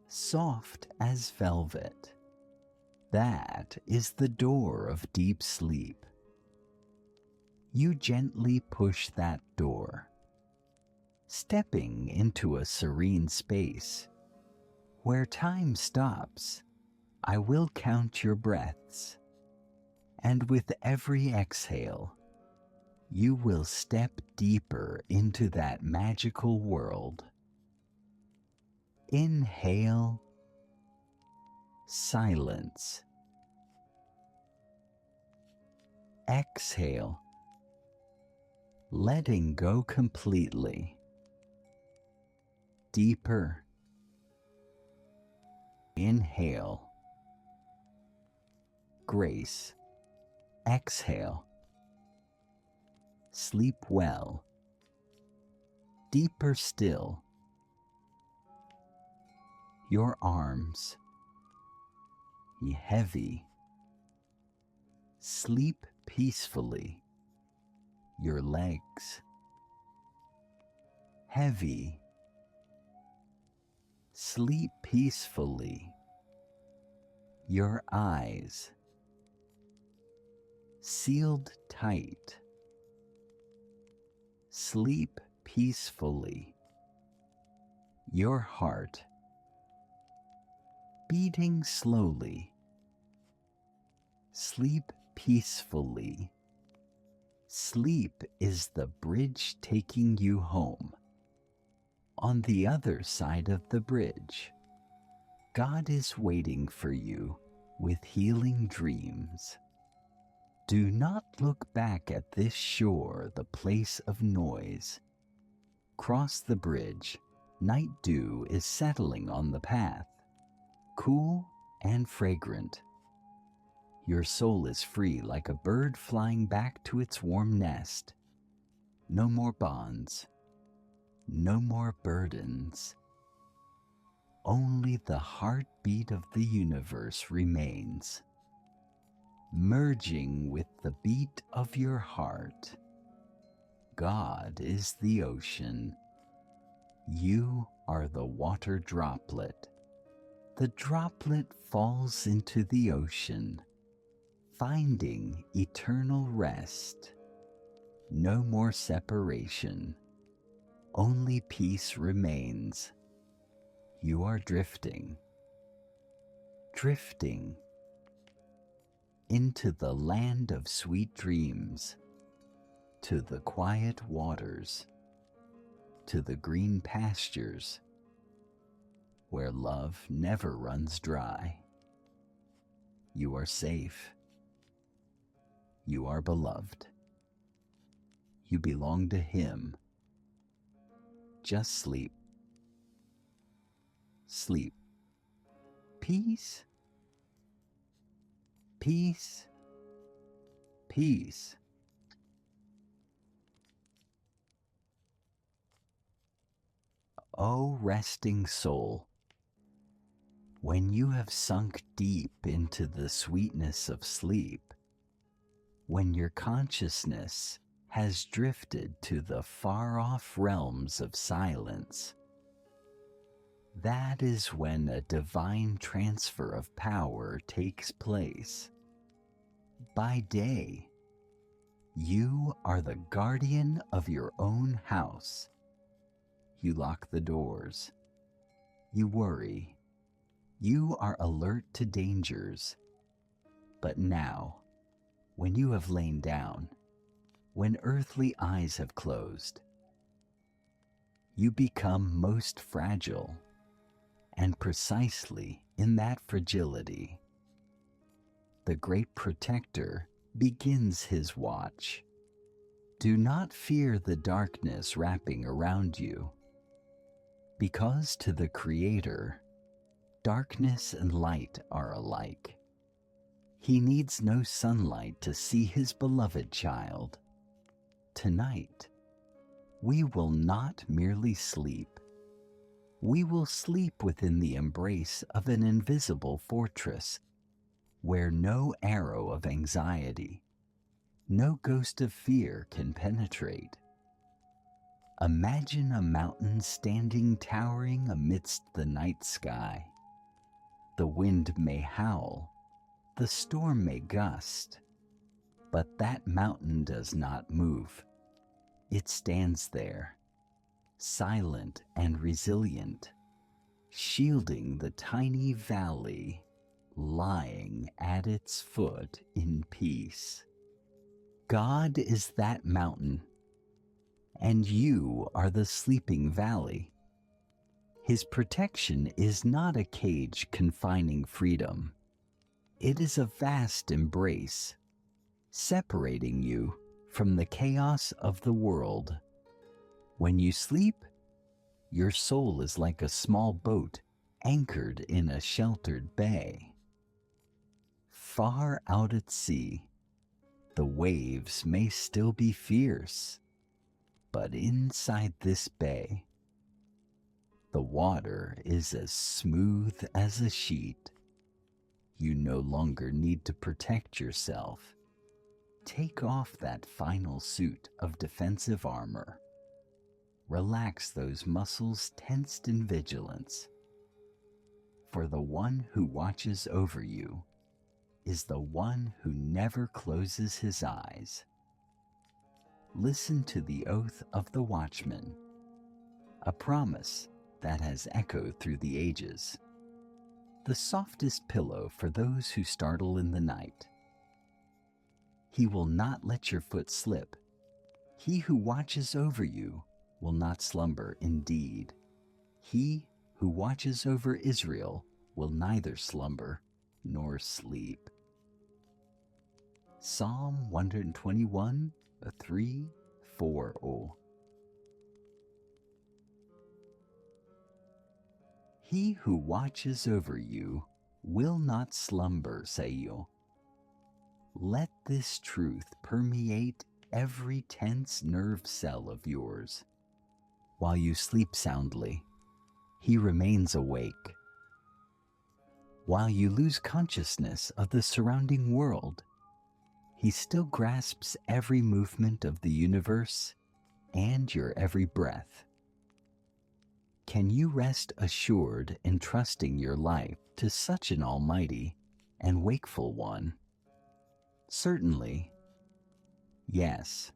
soft as velvet. That is the door of deep sleep. You gently push that door, stepping into a serene space where time stops. I will count your breaths, and with every exhale, you will step deeper into that magical world. Inhale, silence. Exhale, letting go completely. Deeper. Inhale, grace. Exhale, sleep well. Deeper still. Your arms, heavy. Sleep peacefully. Your legs, heavy. Sleep peacefully. Your eyes sealed tight. Sleep peacefully. Your heart beating slowly. Sleep peacefully. Sleep is the bridge taking you home. On the other side of the bridge, God is waiting for you with healing dreams. Do not look back at this shore, the place of noise. Cross the bridge. Night dew is settling on the path, cool and fragrant. Your soul is free like a bird flying back to its warm nest. No more bonds, no more burdens. Only the heartbeat of the universe remains, merging with the beat of your heart. God is the ocean. You are the water droplet. The droplet falls into the ocean, finding eternal rest. No more separation. Only peace remains. You are drifting, drifting into the land of sweet dreams, to the quiet waters, to the green pastures, where love never runs dry. You are safe. You are beloved. You belong to Him. Just sleep. Sleep. Peace. Peace. Peace. O resting soul, when you have sunk deep into the sweetness of sleep, when your consciousness has drifted to the far-off realms of silence, that is when a divine transfer of power takes place. By day, you are the guardian of your own house. You lock the doors. You worry. You are alert to dangers. But now, when you have lain down, when earthly eyes have closed, you become most fragile, and precisely in that fragility, the great protector begins his watch. Do not fear the darkness wrapping around you, because to the Creator, darkness and light are alike. He needs no sunlight to see his beloved child. Tonight, we will not merely sleep. We will sleep within the embrace of an invisible fortress where no arrow of anxiety, no ghost of fear can penetrate. Imagine a mountain standing towering amidst the night sky. The wind may howl, the storm may gust, but that mountain does not move. It stands there, silent and resilient, shielding the tiny valley lying at its foot in peace. God is that mountain, and you are the sleeping valley. His protection is not a cage confining freedom. It is a vast embrace, separating you from the chaos of the world. When you sleep, your soul is like a small boat anchored in a sheltered bay. Far out at sea, the waves may still be fierce, but inside this bay, the water is as smooth as a sheet. You no longer need to protect yourself. Take off that final suit of defensive armor. Relax those muscles tensed in vigilance. For the one who watches over you is the one who never closes his eyes. Listen to the oath of the watchman, a promise that has echoed through the ages. The softest pillow for those who startle in the night. He will not let your foot slip. He who watches over you will not slumber indeed. He who watches over Israel will neither slumber nor sleep. Psalm 121, 3, 4. He who watches over you will not slumber, say you. Let this truth permeate every tense nerve cell of yours. While you sleep soundly, he remains awake. While you lose consciousness of the surrounding world, he still grasps every movement of the universe and your every breath. Can you rest assured in trusting your life to such an almighty and wakeful one? Certainly, yes,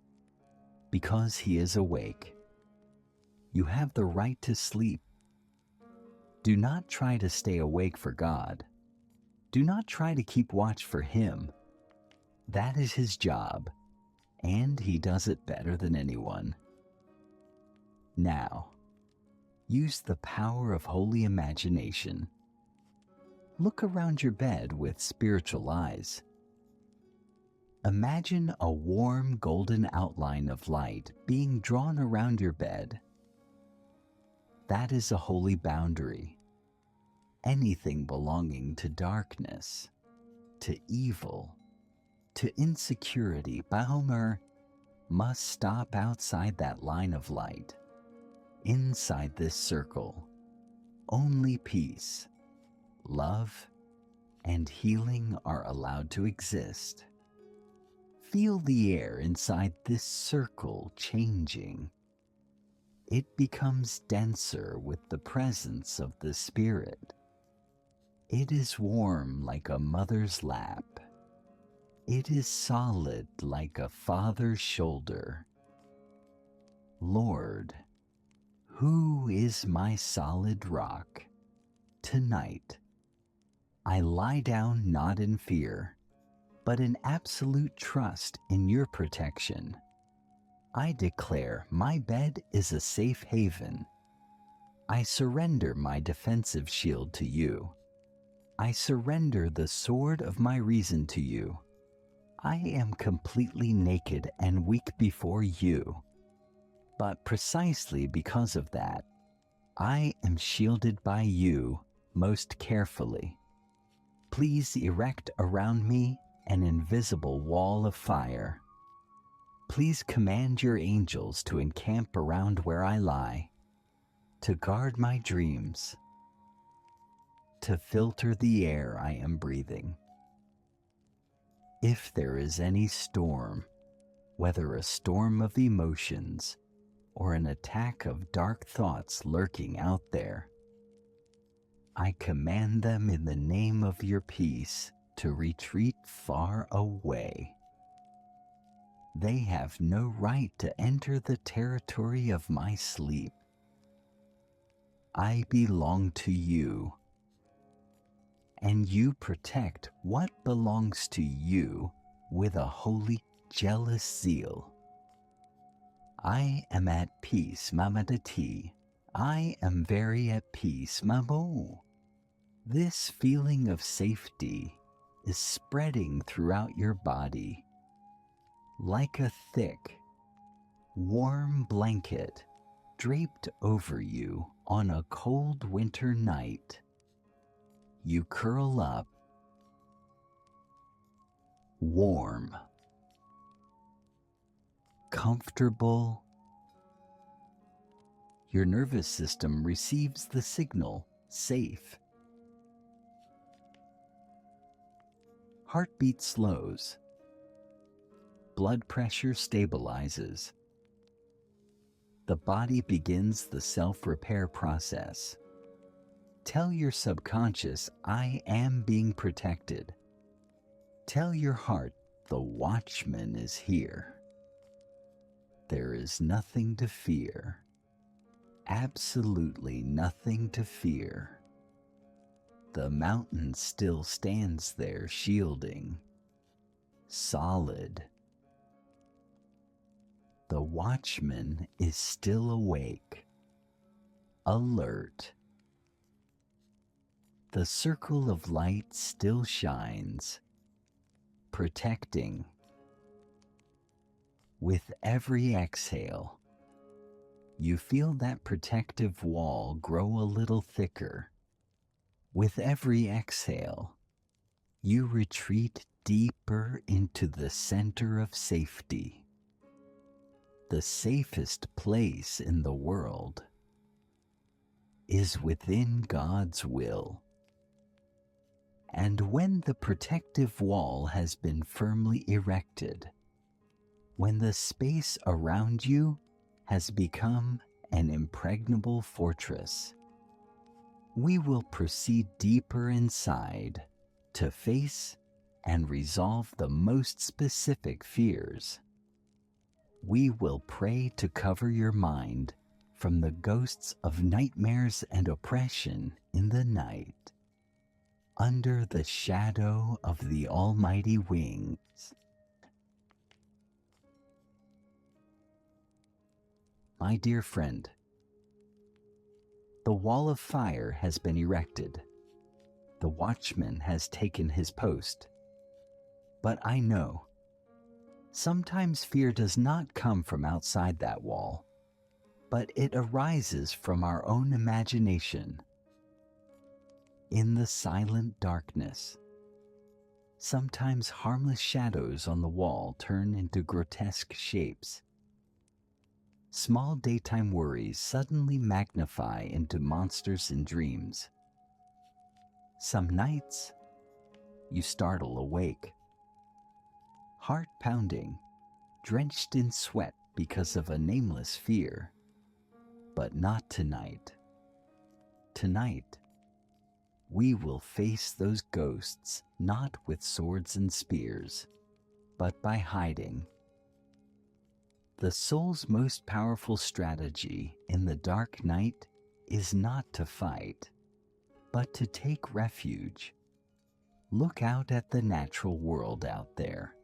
because he is awake. You have the right to sleep. Do not try to stay awake for God. Do not try to keep watch for him. That is his job, and he does it better than anyone. Now, use the power of holy imagination. Look around your bed with spiritual eyes. Imagine a warm golden outline of light being drawn around your bed. That is a holy boundary. Anything belonging to darkness, to evil, to insecurity, Bahomer, must stop outside that line of light. Inside this circle, only peace, love, and healing are allowed to exist. Feel the air inside this circle changing. It becomes denser with the presence of the Spirit. It is warm like a mother's lap. It is solid like a father's shoulder. Lord, who is my solid rock? Tonight, I lie down not in fear, but in absolute trust in your protection. I declare my bed is a safe haven. I surrender my defensive shield to you. I surrender the sword of my reason to you. I am completely naked and weak before you. But precisely because of that, I am shielded by you most carefully. Please erect around me an invisible wall of fire. Please command your angels to encamp around where I lie, to guard my dreams, to filter the air I am breathing. If there is any storm, whether a storm of emotions or an attack of dark thoughts lurking out there, I command them in the name of your peace to retreat far away. They have no right to enter the territory of my sleep. I belong to you, and you protect what belongs to you with a holy, jealous zeal. I am at peace, Mamadati. I am very at peace, Mamo. This feeling of safety is spreading throughout your body like a thick, warm blanket draped over you on a cold winter night. You curl up, warm, comfortable. Your nervous system receives the signal, safe. Heartbeat slows. Blood pressure stabilizes. The body begins the self-repair process. Tell your subconscious, I am being protected. Tell your heart, the watchman is here. There is nothing to fear. Absolutely nothing to fear. The mountain still stands there shielding, solid. The watchman is still awake, alert. The circle of light still shines, protecting. With every exhale, you feel that protective wall grow a little thicker. With every exhale, you retreat deeper into the center of safety. The safest place in the world is within God's will. And when the protective wall has been firmly erected, when the space around you has become an impregnable fortress, we will proceed deeper inside to face and resolve the most specific fears. We will pray to cover your mind from the ghosts of nightmares and oppression in the night. Under the shadow of the almighty wings. My dear friend, the wall of fire has been erected. The watchman has taken his post. But I know, sometimes fear does not come from outside that wall, but it arises from our own imagination. In the silent darkness, sometimes harmless shadows on the wall turn into grotesque shapes. Small daytime worries suddenly magnify into monsters in dreams. Some nights, you startle awake, heart pounding, drenched in sweat because of a nameless fear. But not tonight. Tonight, we will face those ghosts not with swords and spears, but by hiding. The soul's most powerful strategy in the dark night is not to fight, but to take refuge. Look out at the natural world out there.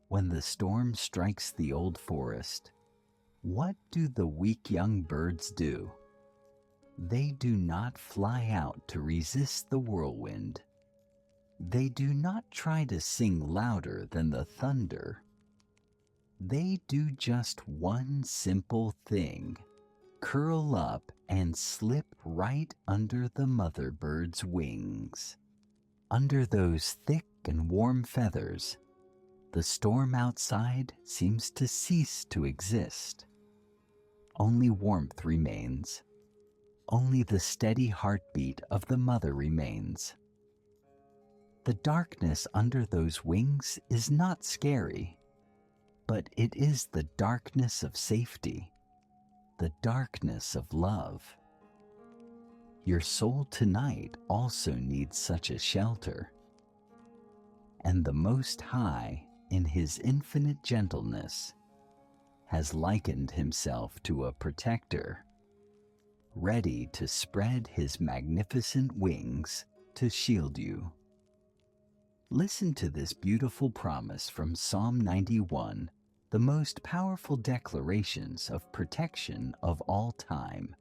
When the storm strikes the old forest, what do the weak young birds do? They do not fly out to resist the whirlwind. They do not try to sing louder than the thunder. They do just one simple thing: curl up and slip right under the mother bird's wings. Under those thick and warm feathers, the storm outside seems to cease to exist. Only warmth remains. Only the steady heartbeat of the mother remains. The darkness under those wings is not scary, but it is the darkness of safety, the darkness of love. Your soul tonight also needs such a shelter. And the Most High, in His infinite gentleness, has likened Himself to a protector, ready to spread His magnificent wings to shield you. Listen to this beautiful promise from Psalm 91, the most powerful declarations of protection of all time.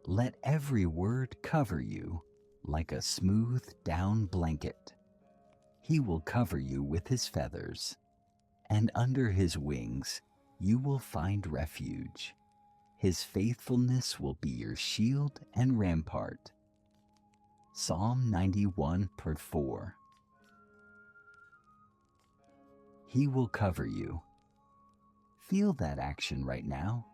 Let every word cover you like a smooth down blanket. He will cover you with His feathers, and under His wings you will find refuge. His faithfulness will be your shield and rampart. Psalm 91:4. He will cover you. Feel that action right now.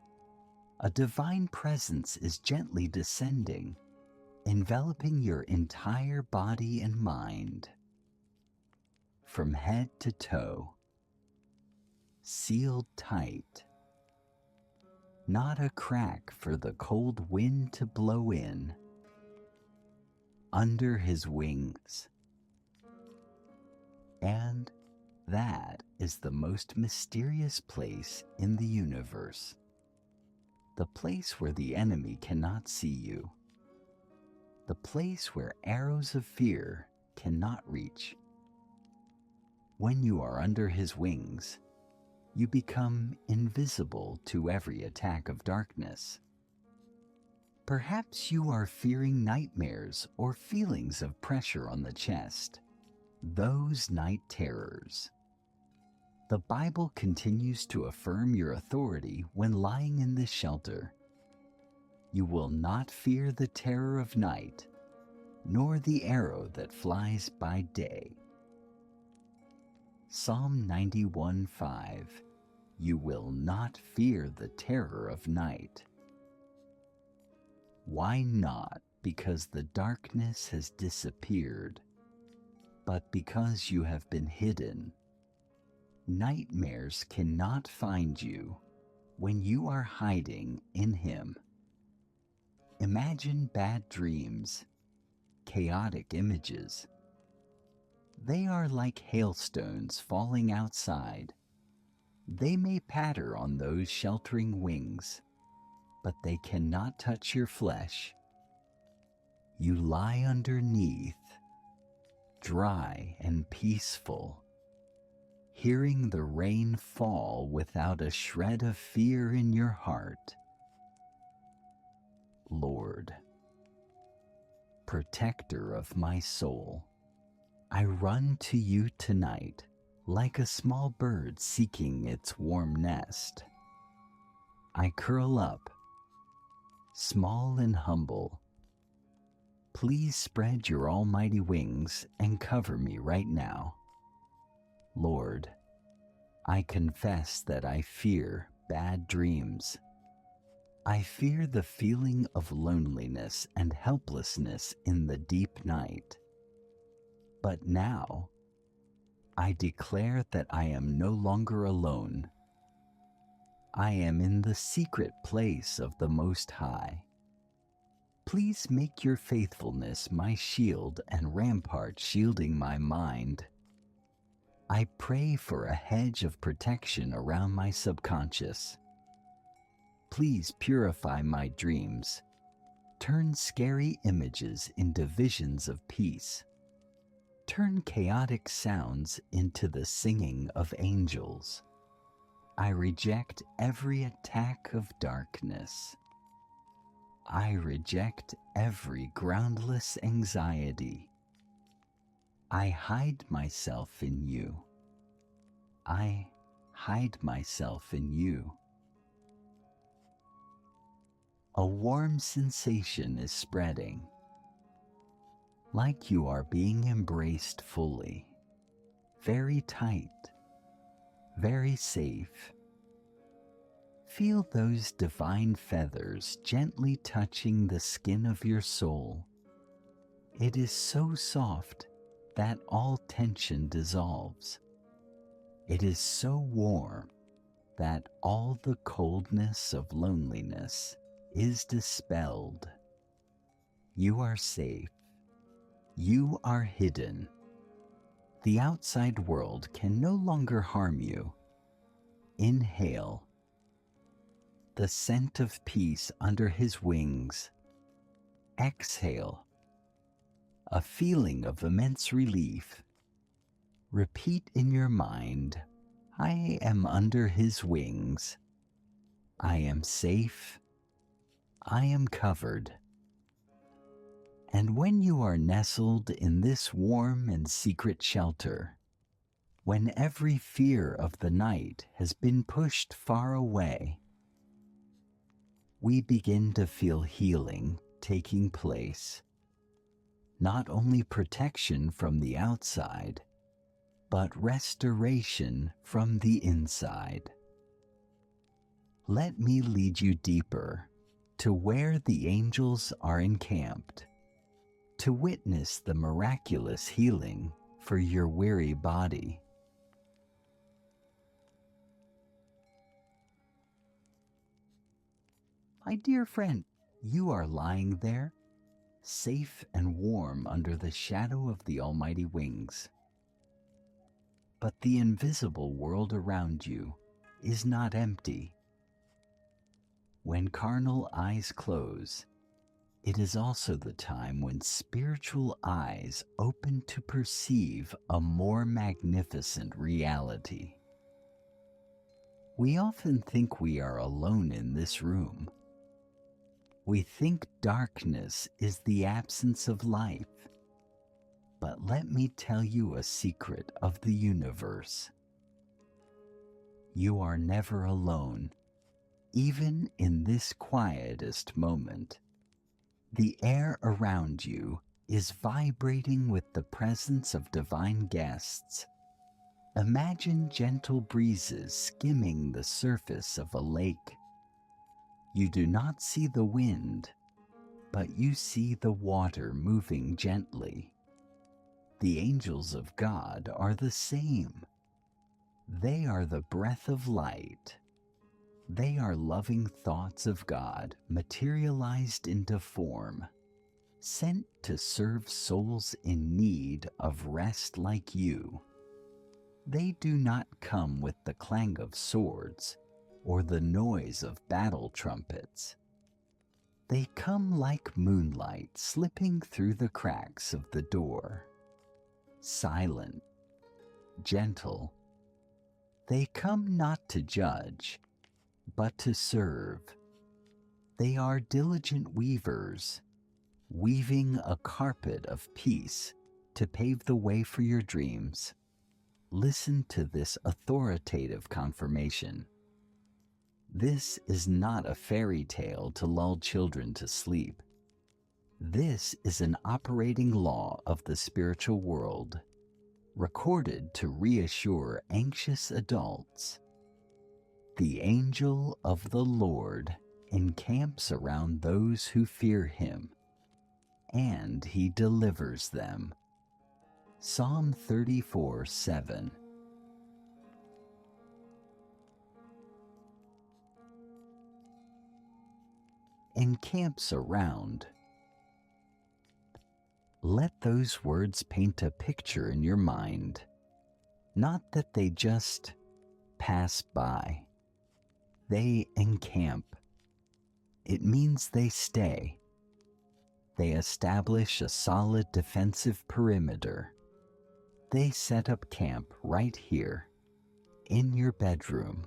A divine presence is gently descending, enveloping your entire body and mind. From head to toe, sealed tight. Not a crack for the cold wind to blow in. under his wings. And that is the most mysterious place in the universe. The place where the enemy cannot see you. The place where arrows of fear cannot reach. When you are under his wings, you become invisible to every attack of darkness. Perhaps you are fearing nightmares or feelings of pressure on the chest, those night terrors. The Bible continues to affirm your authority when lying in this shelter. You will not fear the terror of night, nor the arrow that flies by day. Psalm 91:5. You will not fear the terror of night. Why not? Because the darkness has disappeared, but because you have been hidden. Nightmares cannot find you when you are hiding in him. Imagine bad dreams, chaotic images. They are like hailstones falling outside. They may patter on those sheltering wings, but they cannot touch your flesh. You lie underneath, dry and peaceful, hearing the rain fall without a shred of fear in your heart. Lord, protector of my soul, I run to you tonight like a small bird seeking its warm nest. I curl up, small and humble. Please spread your almighty wings and cover me right now. Lord, I confess that I fear bad dreams. I fear the feeling of loneliness and helplessness in the deep night. But now, I declare that I am no longer alone. I am in the secret place of the Most High. Please make your faithfulness my shield and rampart shielding my mind. I pray for a hedge of protection around my subconscious. Please purify my dreams. Turn scary images into visions of peace. Turn chaotic sounds into the singing of angels. I reject every attack of darkness. I reject every groundless anxiety. I hide myself in you. I hide myself in you. A warm sensation is spreading, like you are being embraced fully, very tight, very safe. Feel those divine feathers gently touching the skin of your soul. It is so soft that all tension dissolves. It is so warm that all the coldness of loneliness is dispelled. You are safe. You are hidden. The outside world can no longer harm you. Inhale the scent of peace under his wings. Exhale a feeling of immense relief. Repeat in your mind, I am under his wings. I am safe. I am covered. And when you are nestled in this warm and secret shelter, when every fear of the night has been pushed far away, we begin to feel healing taking place. Not only protection from the outside, but restoration from the inside. Let me lead you deeper to where the angels are encamped, to witness the miraculous healing for your weary body. My dear friend, you are lying there, safe and warm under the shadow of the Almighty wings. But the invisible world around you is not empty. When carnal eyes close, it is also the time when spiritual eyes open to perceive a more magnificent reality. We often think we are alone in this room. We think darkness is the absence of life. But let me tell you a secret of the universe. You are never alone, even in this quietest moment. The air around you is vibrating with the presence of divine guests. Imagine gentle breezes skimming the surface of a lake. You do not see the wind, but you see the water moving gently. The angels of God are the same. They are the breath of light. They are loving thoughts of God materialized into form, sent to serve souls in need of rest like you. They do not come with the clang of swords or the noise of battle trumpets. They come like moonlight slipping through the cracks of the door. Silent, gentle. They come not to judge, but to serve. They are diligent weavers, weaving a carpet of peace to pave the way for your dreams. Listen to this authoritative confirmation. This is not a fairy tale to lull children to sleep. This is an operating law of the spiritual world, recorded to reassure anxious adults. The angel of the Lord encamps around those who fear him, and he delivers them. Psalm 34:7. Encamps around. Let those words paint a picture in your mind, not that they just pass by. They encamp. It means they stay. They establish a solid defensive perimeter. They set up camp right here, in your bedroom.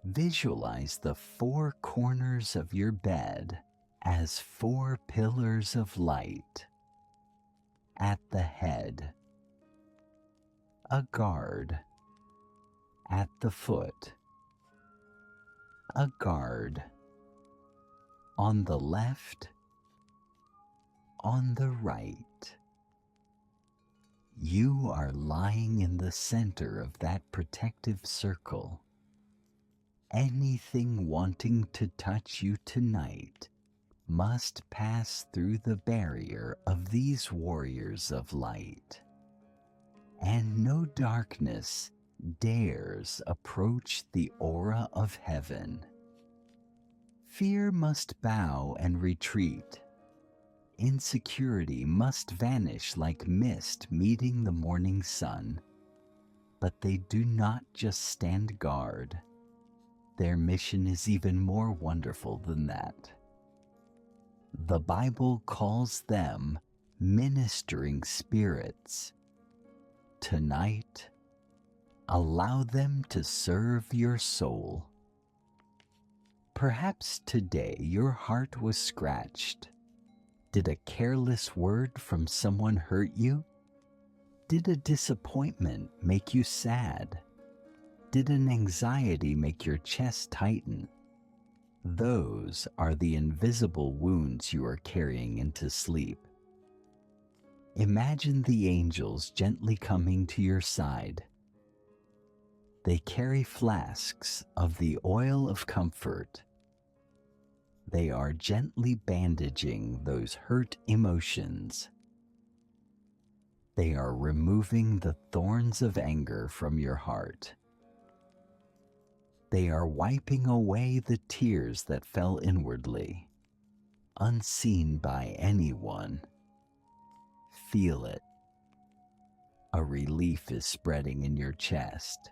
Visualize the four corners of your bed as four pillars of light. At the head, a guard. At the foot, a guard. On the left, on the right. You are lying in the center of that protective circle. Anything wanting to touch you tonight must pass through the barrier of these warriors of light. And no darkness dares approach the aura of heaven. Fear must bow and retreat. Insecurity must vanish like mist meeting the morning sun. But they do not just stand guard. Their mission is even more wonderful than that. The Bible calls them ministering spirits. Tonight, allow them to serve your soul. Perhaps today your heart was scratched. Did a careless word from someone hurt you? Did a disappointment make you sad? Did an anxiety make your chest tighten? Those are the invisible wounds you are carrying into sleep. Imagine the angels gently coming to your side. They carry flasks of the oil of comfort. They are gently bandaging those hurt emotions. They are removing the thorns of anger from your heart. They are wiping away the tears that fell inwardly. unseen by anyone. Feel it. A relief is spreading in your chest,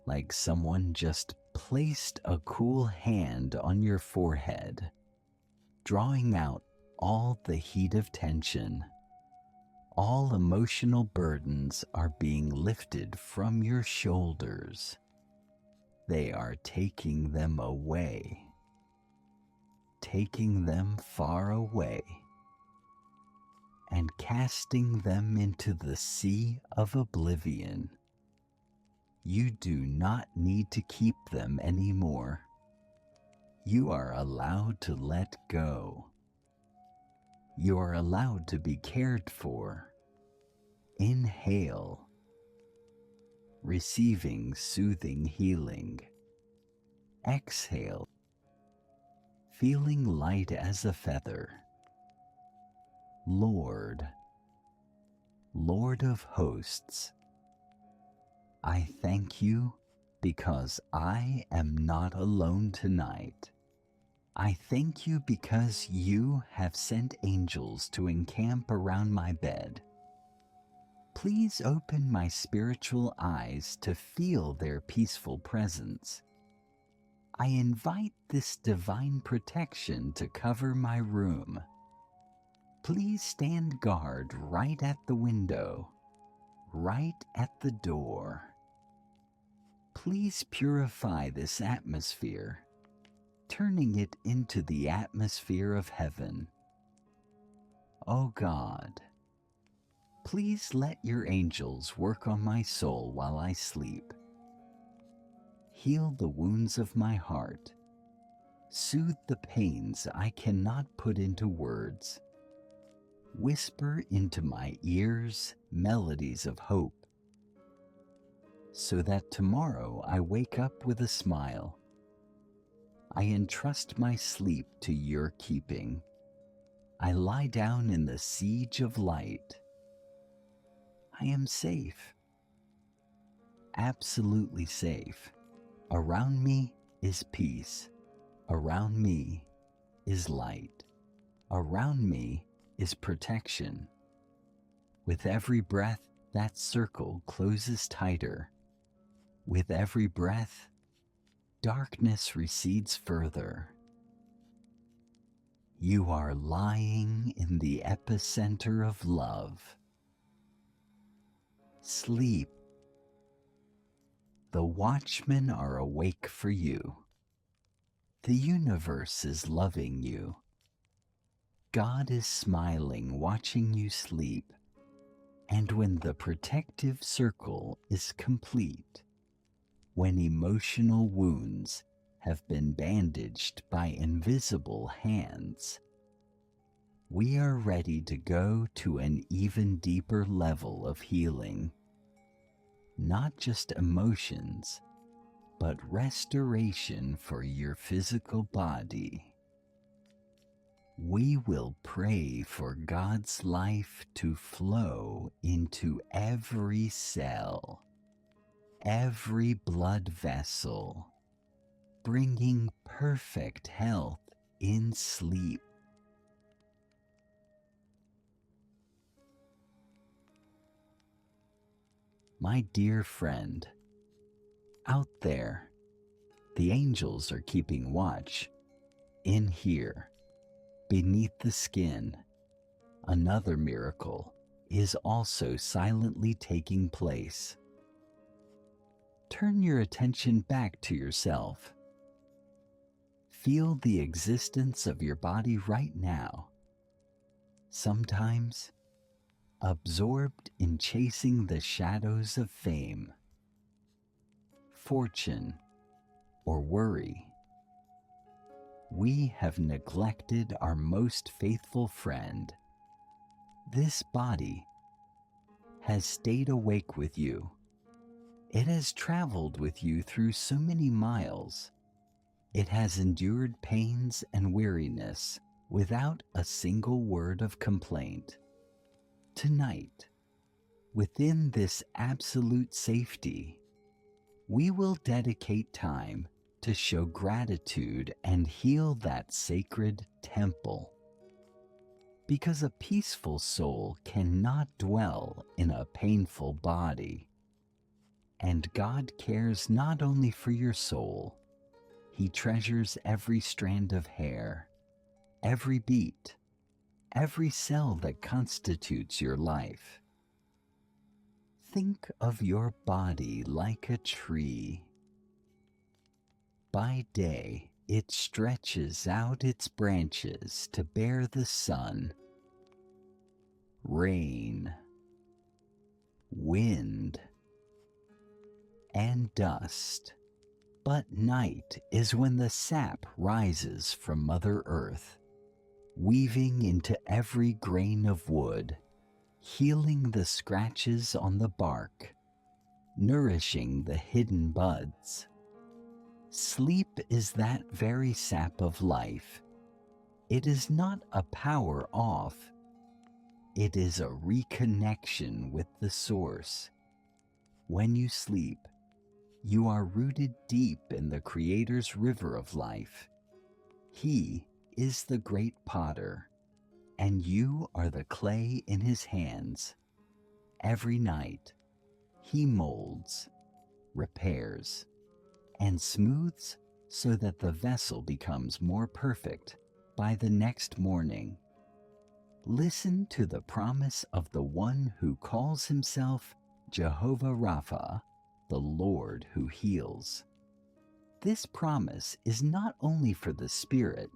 like someone just placed a cool hand on your forehead, drawing out all the heat of tension. All emotional burdens are being lifted from your shoulders. They are taking them away, taking them far away, and casting them into the sea of oblivion. You do not need to keep them anymore. You are allowed to let go. You are allowed to be cared for. Inhale, receiving soothing healing. Exhale, feeling light as a feather. Lord, Lord of hosts, I thank you because I am not alone tonight. I thank you because you have sent angels to encamp around my bed. Please open my spiritual eyes to feel their peaceful presence. I invite this divine protection to cover my room. Please stand guard right at the window, right at the door. Please purify this atmosphere, turning it into the atmosphere of heaven. Oh God, please let your angels work on my soul while I sleep. Heal the wounds of my heart. Soothe the pains I cannot put into words. Whisper into my ears melodies of hope, so that tomorrow I wake up with a smile. I entrust my sleep to your keeping. I lie down in the siege of light. I am safe, absolutely safe. Around me is peace. Around me is light. Around me is protection. With every breath, that circle closes tighter. With every breath, darkness recedes further. You are lying in the epicenter of love. Sleep. The watchmen are awake for you. The universe is loving you. God is smiling, watching you sleep. And when the protective circle is complete, when emotional wounds have been bandaged by invisible hands, we are ready to go to an even deeper level of healing. Not just emotions, but restoration for your physical body. We will pray for God's life to flow into every cell, every blood vessel, bringing perfect health in sleep. My dear friend, out there, the angels are keeping watch. In here, beneath the skin, another miracle is also silently taking place. Turn your attention back to yourself. Feel the existence of your body right now. Sometimes, absorbed in chasing the shadows of fame, fortune, or worry, we have neglected our most faithful friend. This body has stayed awake with you. It has traveled with you through so many miles. It has endured pains and weariness without a single word of complaint. Tonight, within this absolute safety, we will dedicate time to show gratitude and heal that sacred temple. Because a peaceful soul cannot dwell in a painful body. And God cares not only for your soul, He treasures every strand of hair, every beat, every cell that constitutes your life. Think of your body like a tree. By day, it stretches out its branches to bear the sun, rain, wind, and dust. But night is when the sap rises from Mother Earth, weaving into every grain of wood, healing the scratches on the bark, nourishing the hidden buds. Sleep is that very sap of life. It is not a power off. It is a reconnection with the source. When you sleep, you are rooted deep in the Creator's river of life. He is the great potter, and you are the clay in His hands. Every night, He molds, repairs, and smooths so that the vessel becomes more perfect by the next morning. Listen to the promise of the one who calls Himself Jehovah Rapha, the Lord who heals. This promise is not only for the spirit,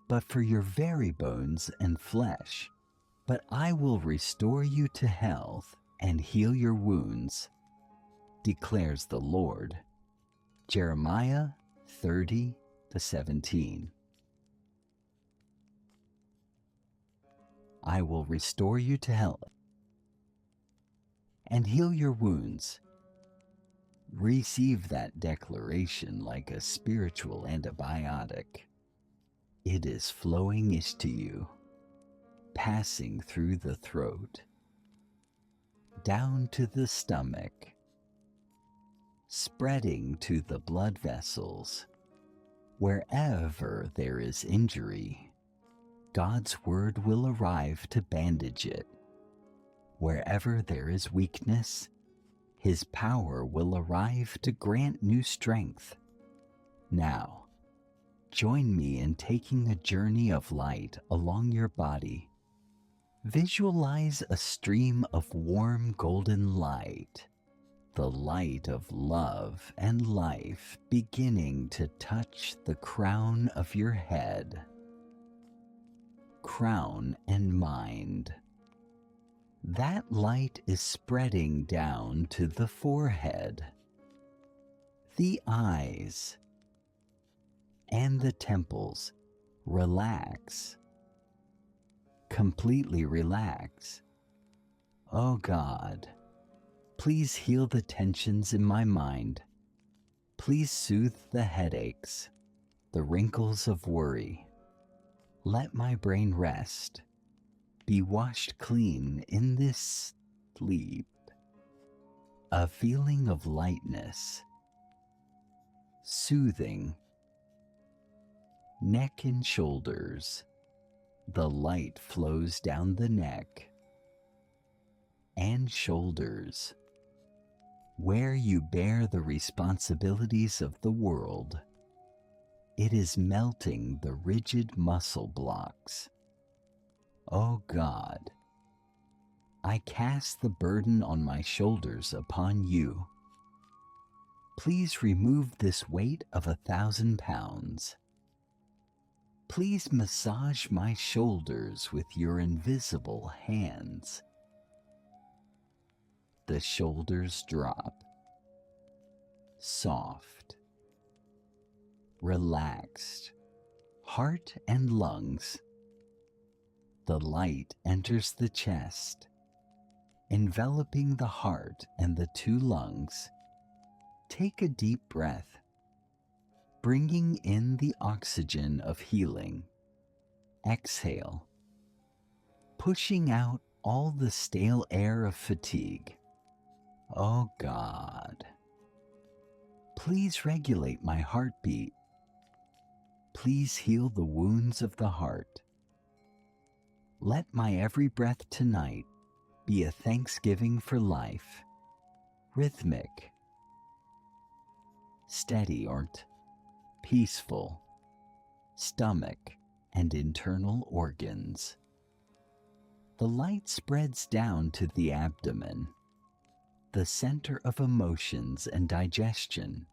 but for your very bones and flesh. But I will restore you to health and heal your wounds, declares the Lord. Jeremiah 30:17. I will restore you to health and heal your wounds. Receive that declaration like a spiritual antibiotic. It is flowing into you, passing through the throat, down to the stomach, spreading to the blood vessels. Wherever there is injury, God's word will arrive to bandage it. Wherever there is weakness, His power will arrive to grant new strength. Now, join me in taking a journey of light along your body. Visualize a stream of warm golden light, the light of love and life beginning to touch the crown of your head, crown and mind. That light is spreading down to the forehead, the eyes, and the temples. Relax. Completely relax. Oh God, please heal the tensions in my mind. Please soothe the headaches, the wrinkles of worry. Let my brain rest, be washed clean in this sleep. A feeling of lightness, soothing, neck and shoulders. The light flows down the neck and shoulders, where you bear the responsibilities of the world. It is melting the rigid muscle blocks. Oh God, I cast the burden on my shoulders upon you. Please remove this weight of 1,000 pounds. Please massage my shoulders with your invisible hands. The shoulders drop, soft, relaxed, heart and lungs. The light enters the chest, enveloping the heart and the 2 lungs. Take a deep breath, bringing in the oxygen of healing. Exhale, pushing out all the stale air of fatigue. Oh God, Please regulate my heartbeat. Please heal the wounds of the heart. Let my every breath tonight be a thanksgiving for life. Rhythmic, steady, peaceful, stomach and internal organs. The light spreads down to the abdomen, the center of emotions and digestion.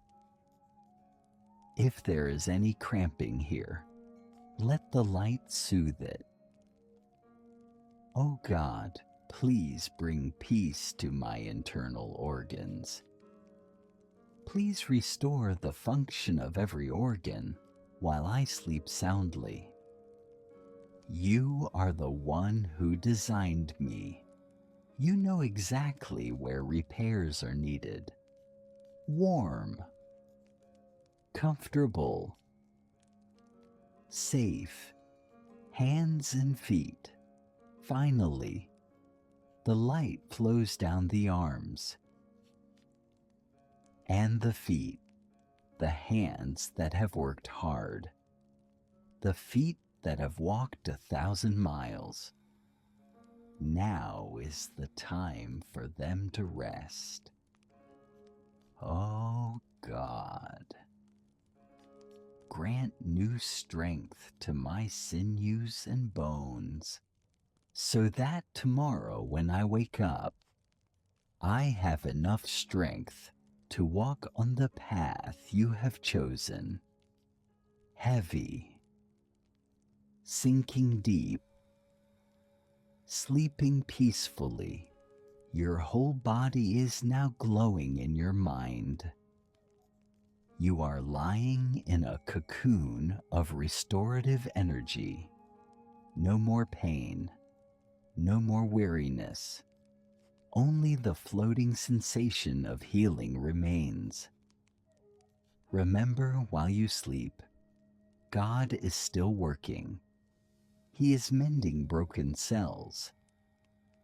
If there is any cramping here, let the light soothe it. Oh God, please bring peace to my internal organs. Please restore the function of every organ while I sleep soundly. You are the one who designed me. You know exactly where repairs are needed. Warm, comfortable, safe, hands and feet. Finally, the light flows down the arms and the feet, the hands that have worked hard, the feet that have walked 1,000 miles. Now is the time for them to rest. Oh God, grant new strength to my sinews and bones, so that tomorrow when I wake up, I have enough strength to walk on the path you have chosen. Heavy, sinking deep, sleeping peacefully, your whole body is now glowing in your mind. You are lying in a cocoon of restorative energy. No more pain, no more weariness. Only the floating sensation of healing remains. Remember, while you sleep, God is still working. He is mending broken cells.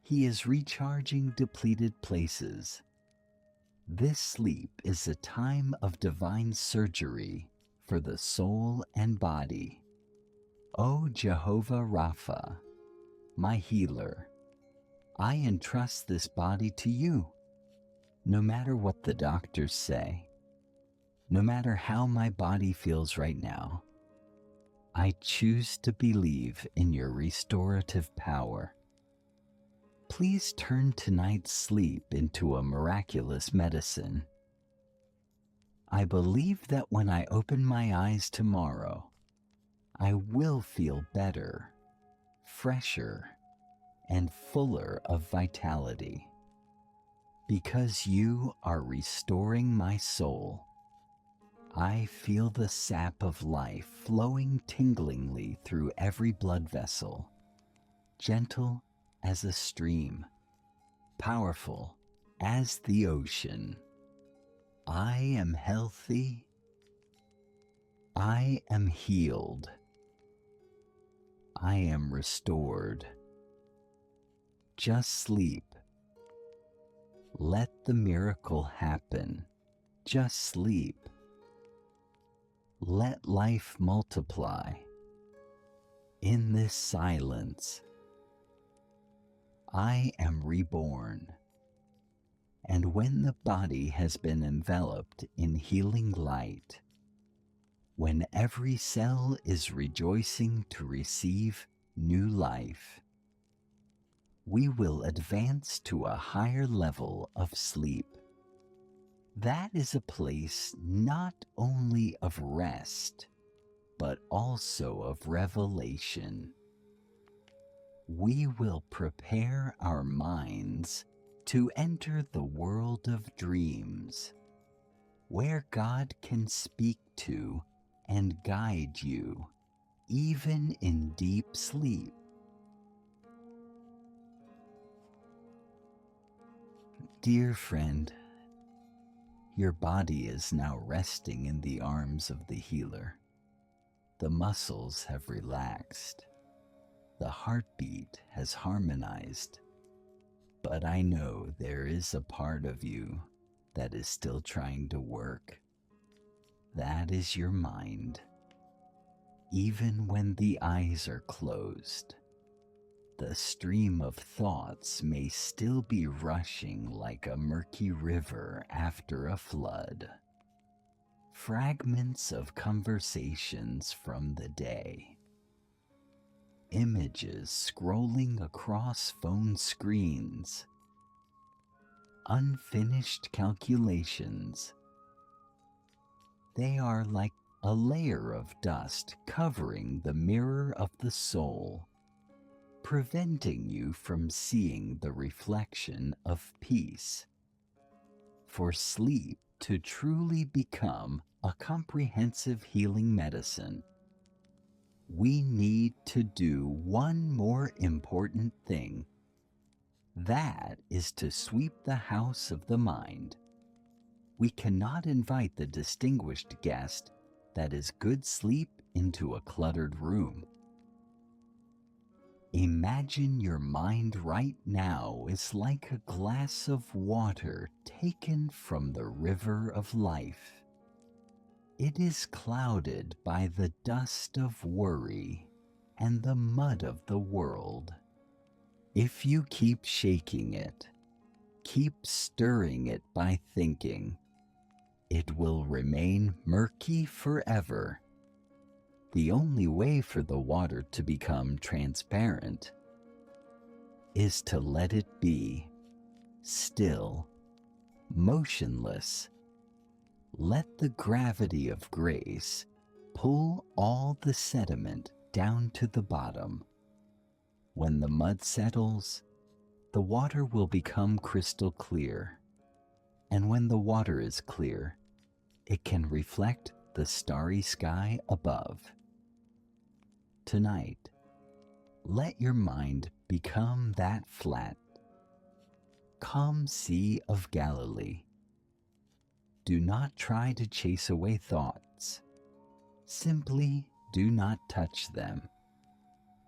He is recharging depleted places. This sleep is a time of divine surgery for the soul and body. O Jehovah Rapha, my healer, I entrust this body to you. No matter what the doctors say, no matter how my body feels right now, I choose to believe in your restorative power. Please turn tonight's sleep into a miraculous medicine. I believe that when I open my eyes tomorrow, I will feel better, fresher, and fuller of vitality. Because you are restoring my soul, I feel the sap of life flowing tinglingly through every blood vessel, gentle as a stream, powerful as the ocean. I am healthy. I am healed. I am restored. Just sleep. Let the miracle happen. Just sleep. Let life multiply. In this silence, I am reborn. And when the body has been enveloped in healing light, when every cell is rejoicing to receive new life, we will advance to a higher level of sleep. That is a place not only of rest, but also of revelation. We will prepare our minds to enter the world of dreams, where God can speak to and guide you, even in deep sleep. Dear friend, your body is now resting in the arms of the healer. The muscles have relaxed. The heartbeat has harmonized. But I know there is a part of you that is still trying to work. That is your mind. Even when the eyes are closed, the stream of thoughts may still be rushing like a murky river after a flood. Fragments of conversations from the day, images scrolling across phone screens, unfinished calculations. They are like a layer of dust covering the mirror of the soul, preventing you from seeing the reflection of peace. For sleep to truly become a comprehensive healing medicine, we need to do one more important thing. That is to sweep the house of the mind. We cannot invite the distinguished guest that is good sleep into a cluttered room. Imagine your mind right now is like a glass of water taken from the river of life. It is clouded by the dust of worry and the mud of the world. If you keep shaking it, keep stirring it by thinking, it will remain murky forever. The only way for the water to become transparent is to let it be still, motionless. Let the gravity of grace pull all the sediment down to the bottom. When the mud settles, the water will become crystal clear. And when the water is clear, it can reflect the starry sky above. Tonight, let your mind become that flat, calm Sea of Galilee. Do not try to chase away thoughts. Simply do not touch them.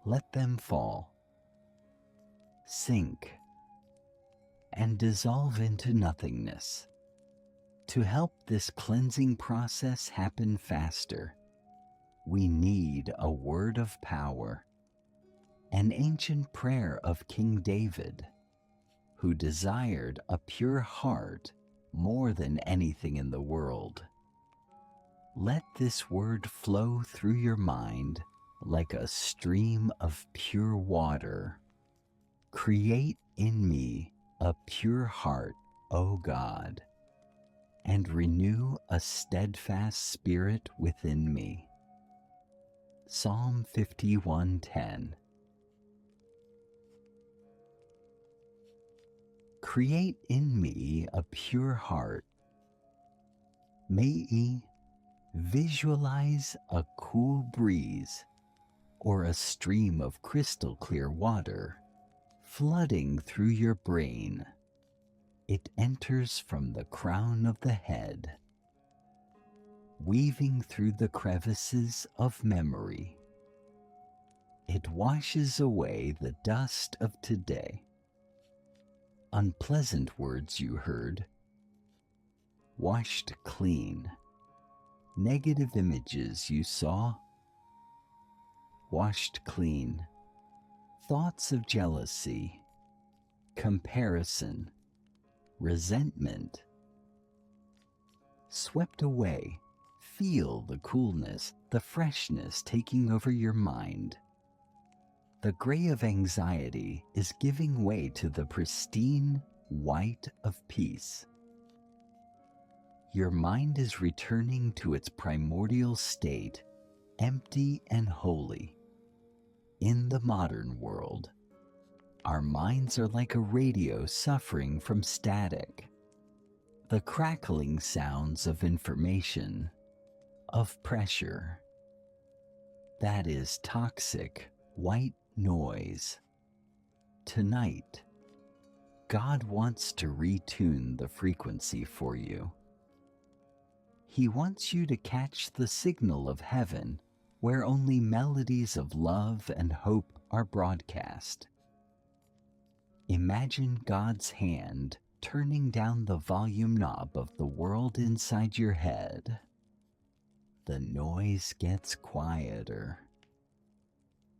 Let them fall, sink, and dissolve into nothingness. To help this cleansing process happen faster, we need a word of power, an ancient prayer of King David, who desired a pure heart more than anything in the world. Let this word flow through your mind like a stream of pure water. Create in me a pure heart, O God, and renew a steadfast spirit within me. Psalm 51:10. Create in me a pure heart. May ye visualize a cool breeze or a stream of crystal clear water flooding through your brain. It enters from the crown of the head, weaving through the crevices of memory. It washes away the dust of today. Unpleasant words you heard, washed clean. Negative images you saw, washed clean. Thoughts of jealousy, comparison, resentment, swept away. Feel the coolness, the freshness taking over your mind. The gray of anxiety is giving way to the pristine white of peace. Your mind is returning to its primordial state, empty and holy. In the modern world, our minds are like a radio suffering from static. The crackling sounds of information, of pressure. That is toxic, white noise. Tonight, God wants to retune the frequency for you. He wants you to catch the signal of heaven where only melodies of love and hope are broadcast. Imagine God's hand turning down the volume knob of the world inside your head. the noise gets quieter,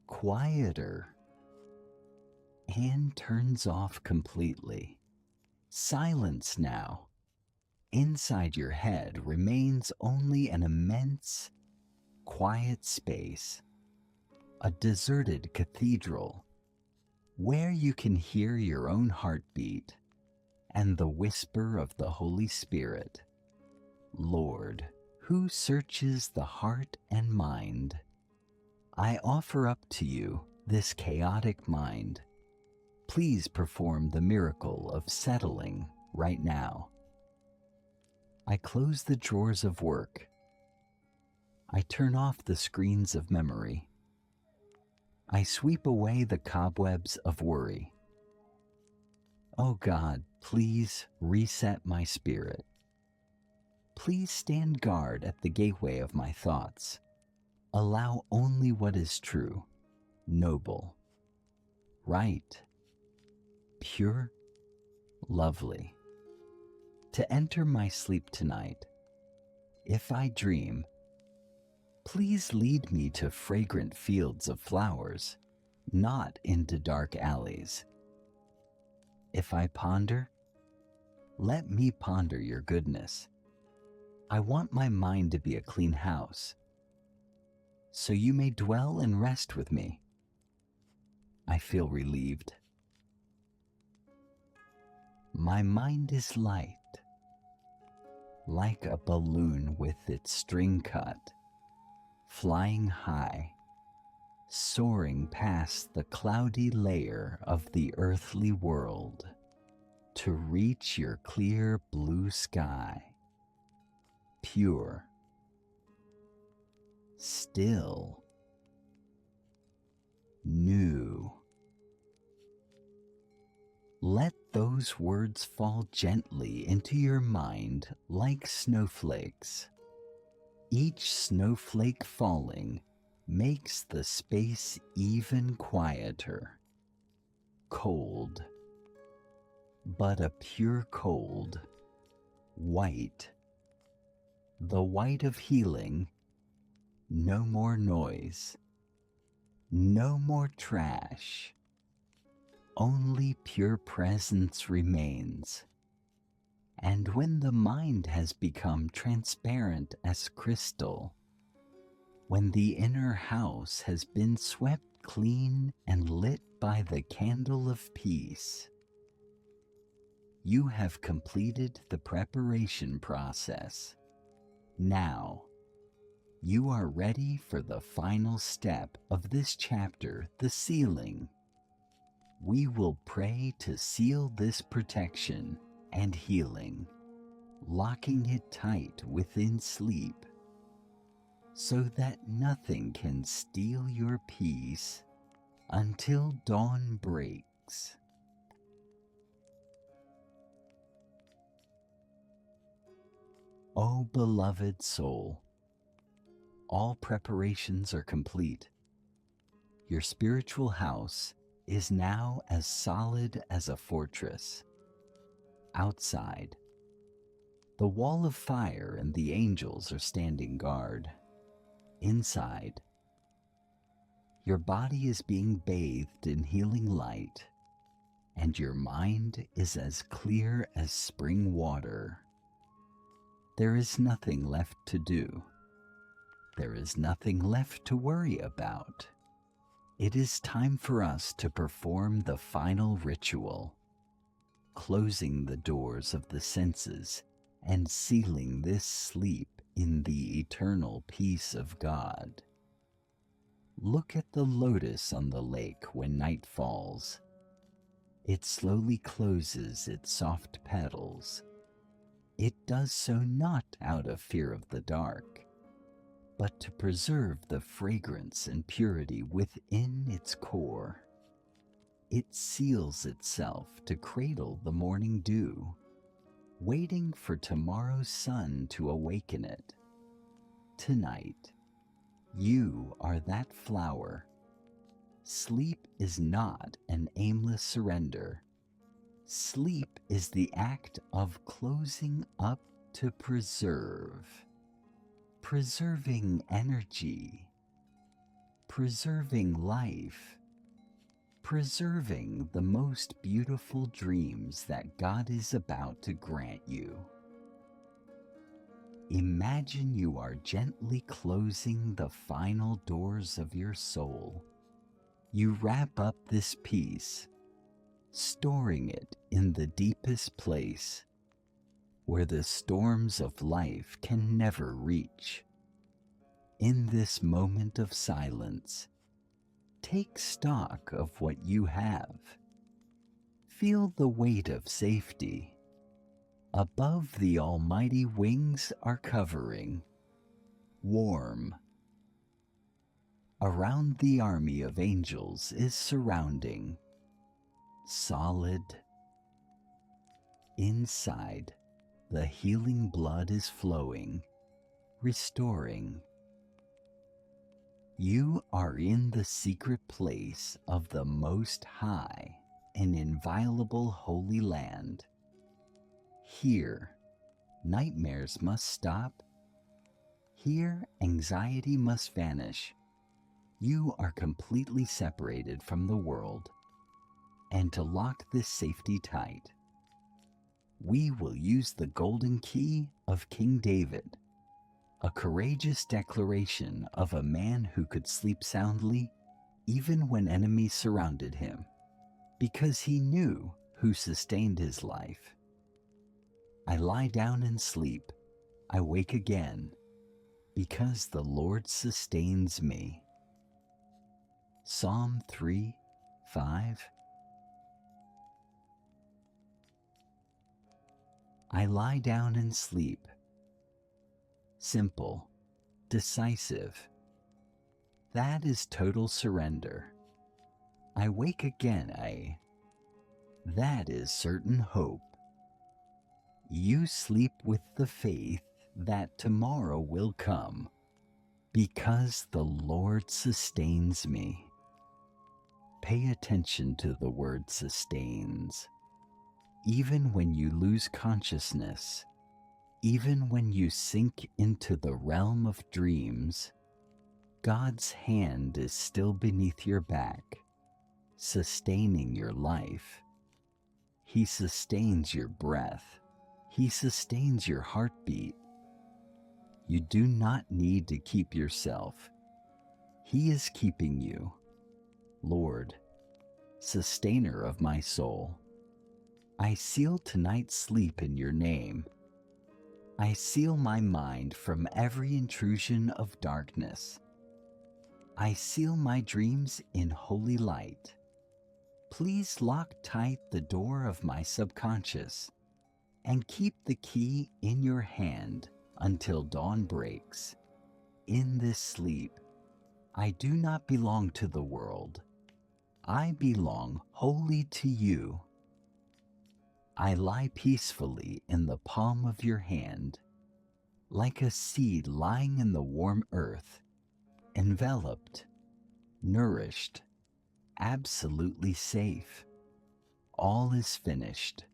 quieter, and turns off completely. Silence now. Inside your head remains only an immense, quiet space, a deserted cathedral, where you can hear your own heartbeat and the whisper of the Holy Spirit. Lord, who searches the heart and mind, I offer up to you this chaotic mind. Please perform the miracle of settling right now. I close the drawers of work. I turn off the screens of memory. I sweep away the cobwebs of worry. Oh God, please reset my spirit. Please stand guard at the gateway of my thoughts. Allow only what is true, noble, right, pure, lovely, to enter my sleep tonight. If I dream, please lead me to fragrant fields of flowers, not into dark alleys. If I ponder, let me ponder your goodness. I want my mind to be a clean house, so you may dwell and rest with me. I feel relieved. My mind is light, like a balloon with its string cut, flying high, soaring past the cloudy layer of the earthly world to reach your clear blue sky. Pure, still, new. Let those words fall gently into your mind like snowflakes. Each snowflake falling makes the space even quieter. Cold, but a pure cold, white, the white of healing. No more noise, no more trash, only pure presence remains. And when the mind has become transparent as crystal, when the inner house has been swept clean and lit by the candle of peace, you have completed the preparation process. Now, you are ready for the final step of this chapter, the sealing. We will pray to seal this protection and healing, locking it tight within sleep, so that nothing can steal your peace until dawn breaks. O beloved soul, all preparations are complete. Your spiritual house is now as solid as a fortress. Outside, the wall of fire and the angels are standing guard. Inside, your body is being bathed in healing light, and your mind is as clear as spring water. There is nothing left to do. There is nothing left to worry about. It is time for us to perform the final ritual, closing the doors of the senses and sealing this sleep in the eternal peace of God. Look at the lotus on the lake when night falls. It slowly closes its soft petals. It does so not out of fear of the dark, but to preserve the fragrance and purity within its core. It seals itself to cradle the morning dew, waiting for tomorrow's sun to awaken it. Tonight, you are that flower. Sleep is not an aimless surrender. Sleep is the act of closing up to preserve. preserving energy, preserving life, preserving the most beautiful dreams that God is about to grant you. Imagine you are gently closing the final doors of your soul. You wrap up this peace, storing it in the deepest place where the storms of life can never reach. In this moment of silence, take stock of what you have. Feel the weight of safety. Above the almighty wings are covering, warm. Around the army of angels is surrounding, solid. Inside, the healing blood is flowing, restoring. You are in the secret place of the Most High, an inviolable holy land. Here, nightmares must stop. Here, anxiety must vanish. You are completely separated from the world. And to lock this safety tight, we will use the golden key of King David, a courageous declaration of a man who could sleep soundly even when enemies surrounded him, because he knew who sustained his life. I lie down and sleep, I wake again, because the Lord sustains me. Psalm 3:5. I lie down and sleep. Simple, decisive. That is total surrender. I wake again, that is certain hope. You sleep with the faith that tomorrow will come, because the Lord sustains me. Pay attention to the word sustains. Even when you lose consciousness, even when you sink into the realm of dreams, God's hand is still beneath your back, sustaining your life. He sustains your breath. He sustains your heartbeat. You do not need to keep yourself. He is keeping you. Lord, sustainer of my soul, I seal tonight's sleep in your name. I seal my mind from every intrusion of darkness. I seal my dreams in holy light. Please lock tight the door of my subconscious and keep the key in your hand until dawn breaks. In this sleep, I do not belong to the world. I belong wholly to you. I lie peacefully in the palm of your hand, like a seed lying in the warm earth, enveloped, nourished, absolutely safe. All is finished.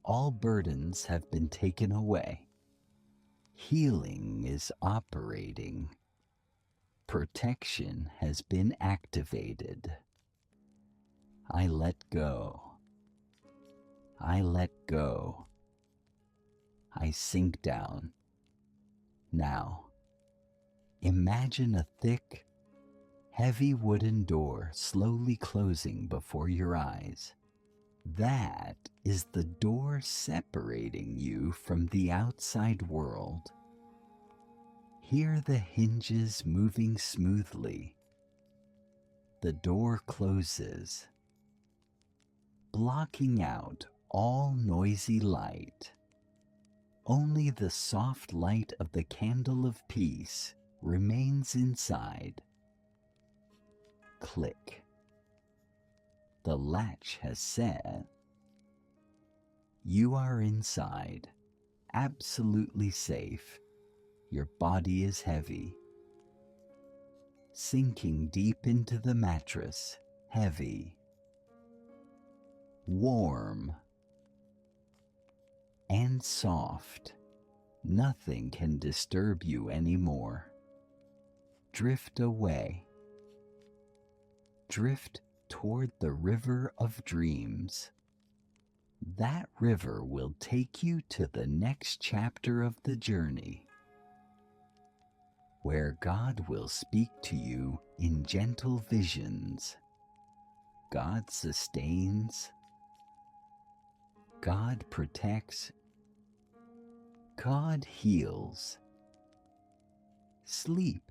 All burdens have been taken away. Healing is operating. Protection has been activated. I let go. I let go. I sink down. Now, imagine a thick, heavy wooden door slowly closing before your eyes. That is the door separating you from the outside world. Hear the hinges moving smoothly. The door closes, blocking out all noisy light. Only the soft light of the candle of peace remains inside. Click. The latch has set. You are inside, absolutely safe. Your body is heavy, sinking deep into the mattress, heavy, warm, and soft. Nothing can disturb you anymore. Drift away. Drift toward the river of dreams. That river will take you to the next chapter of the journey, where God will speak to you in gentle visions. God sustains. God protects. God heals. Sleep,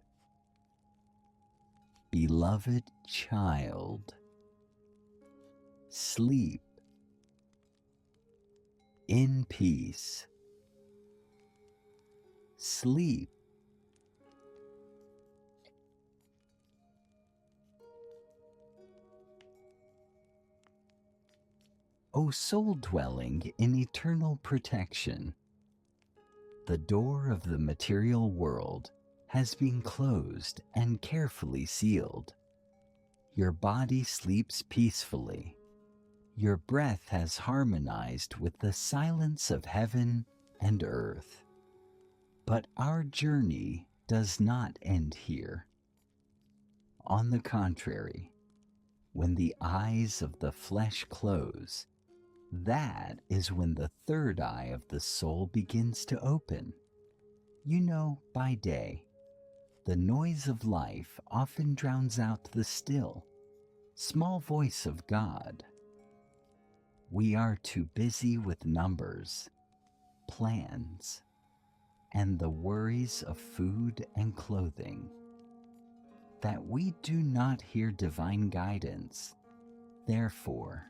beloved child. Sleep in peace. Sleep. O soul dwelling in eternal protection, the door of the material world has been closed and carefully sealed. Your body sleeps peacefully. Your breath has harmonized with the silence of heaven and earth. But our journey does not end here. On the contrary, when the eyes of the flesh close, that is when the third eye of the soul begins to open. You know, by day, the noise of life often drowns out the still, small voice of God. We are too busy with numbers, plans, and the worries of food and clothing, that we do not hear divine guidance. Therefore,